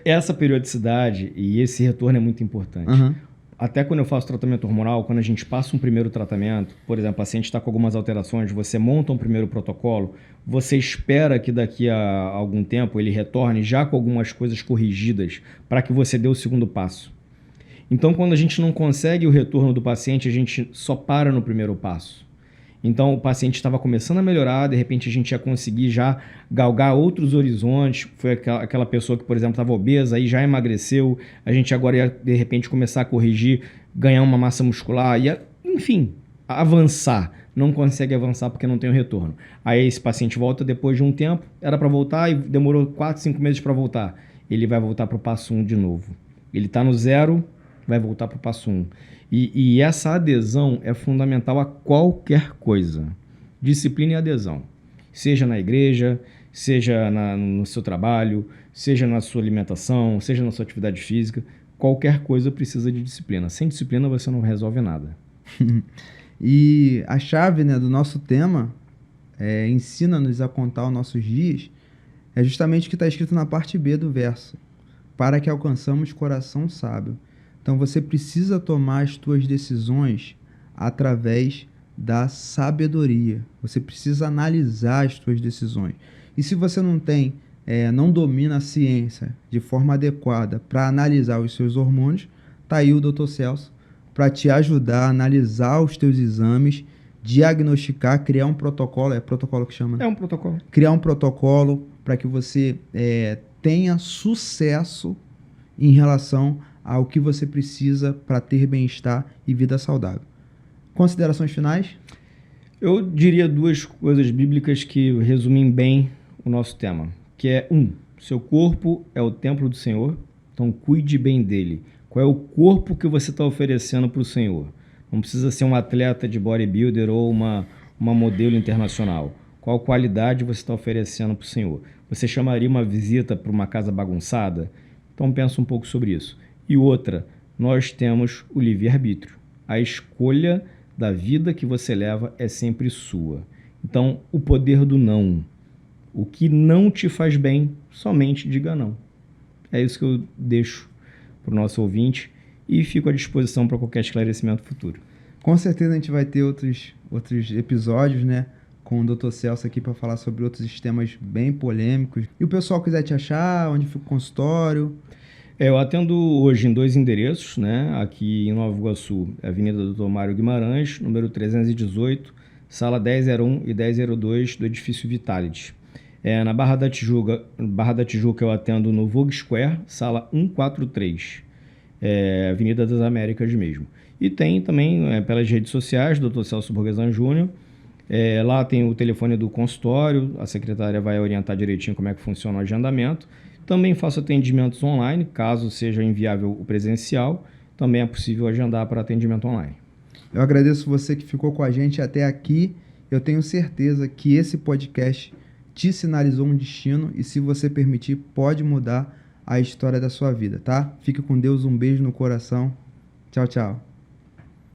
Essa periodicidade e esse retorno é muito importante. Uhum. Até quando eu faço tratamento hormonal, quando a gente passa um primeiro tratamento, por exemplo, o paciente está com algumas alterações, você monta um primeiro protocolo, você espera que daqui a algum tempo ele retorne já com algumas coisas corrigidas para que você dê o segundo passo. Então, quando a gente não consegue o retorno do paciente, a gente só para no primeiro passo. Então, o paciente estava começando a melhorar, de repente a gente ia conseguir já galgar outros horizontes. Foi aquela pessoa que, por exemplo, estava obesa, aí já emagreceu, a gente agora ia, de repente, começar a corrigir, ganhar uma massa muscular, ia, enfim, avançar. Não consegue avançar porque não tem o retorno. Aí esse paciente volta depois de um tempo, era para voltar e demorou 4, 5 meses para voltar. Ele vai voltar para o passo 1 de novo. Ele está no 0, vai voltar para o passo 1. E essa adesão é fundamental a qualquer coisa. Disciplina e adesão. Seja na igreja, seja no seu trabalho, seja na sua alimentação, seja na sua atividade física. Qualquer coisa precisa de disciplina. Sem disciplina você não resolve nada. E a chave, né, do nosso tema, ensina-nos a contar os nossos dias, é justamente o que está escrito na parte B do verso. Para que alcançamos coração sábio. Então você precisa tomar as tuas decisões através da sabedoria. Você precisa analisar as tuas decisões. E se você não domina a ciência de forma adequada para analisar os seus hormônios, tá aí o Dr. Celso para te ajudar a analisar os teus exames, diagnosticar, criar um protocolo. É protocolo que chama? É um protocolo. Criar um protocolo para que você tenha sucesso em relação ao que você precisa para ter bem-estar e vida saudável. Considerações finais? Eu diria 2 coisas bíblicas que resumem bem o nosso tema, que é seu corpo é o templo do Senhor, então cuide bem dele. Qual é o corpo que você está oferecendo para o Senhor? Não precisa ser um atleta de bodybuilder ou uma modelo internacional. Qual qualidade você está oferecendo para o Senhor? Você chamaria uma visita para uma casa bagunçada? Então pensa um pouco sobre isso. E outra, nós temos o livre-arbítrio. A escolha da vida que você leva é sempre sua. Então, o poder do não. O que não te faz bem, somente diga não. É isso que eu deixo para o nosso ouvinte e fico à disposição para qualquer esclarecimento futuro. Com certeza a gente vai ter outros episódios, né? Com o Dr. Celso aqui para falar sobre outros temas bem polêmicos. E o pessoal quiser te achar, onde fica o consultório? Eu atendo hoje em 2 endereços, né? Aqui em Nova Iguaçu, Avenida Dr. Mário Guimarães, número 318, sala 1001 e 1002 do edifício Vitality. Na Barra da Tijuca eu atendo no Vogue Square, sala 143, Avenida das Américas mesmo. E tem também pelas redes sociais, Dr. Celso Borgesan Júnior, Lá tem o telefone do consultório, a secretária vai orientar direitinho como é que funciona o agendamento. Também faço atendimentos online, caso seja inviável o presencial, também é possível agendar para atendimento online. Eu agradeço você que ficou com a gente até aqui. Eu tenho certeza que esse podcast te sinalizou um destino e, se você permitir, pode mudar a história da sua vida, tá? Fique com Deus, um beijo no coração. Tchau, tchau.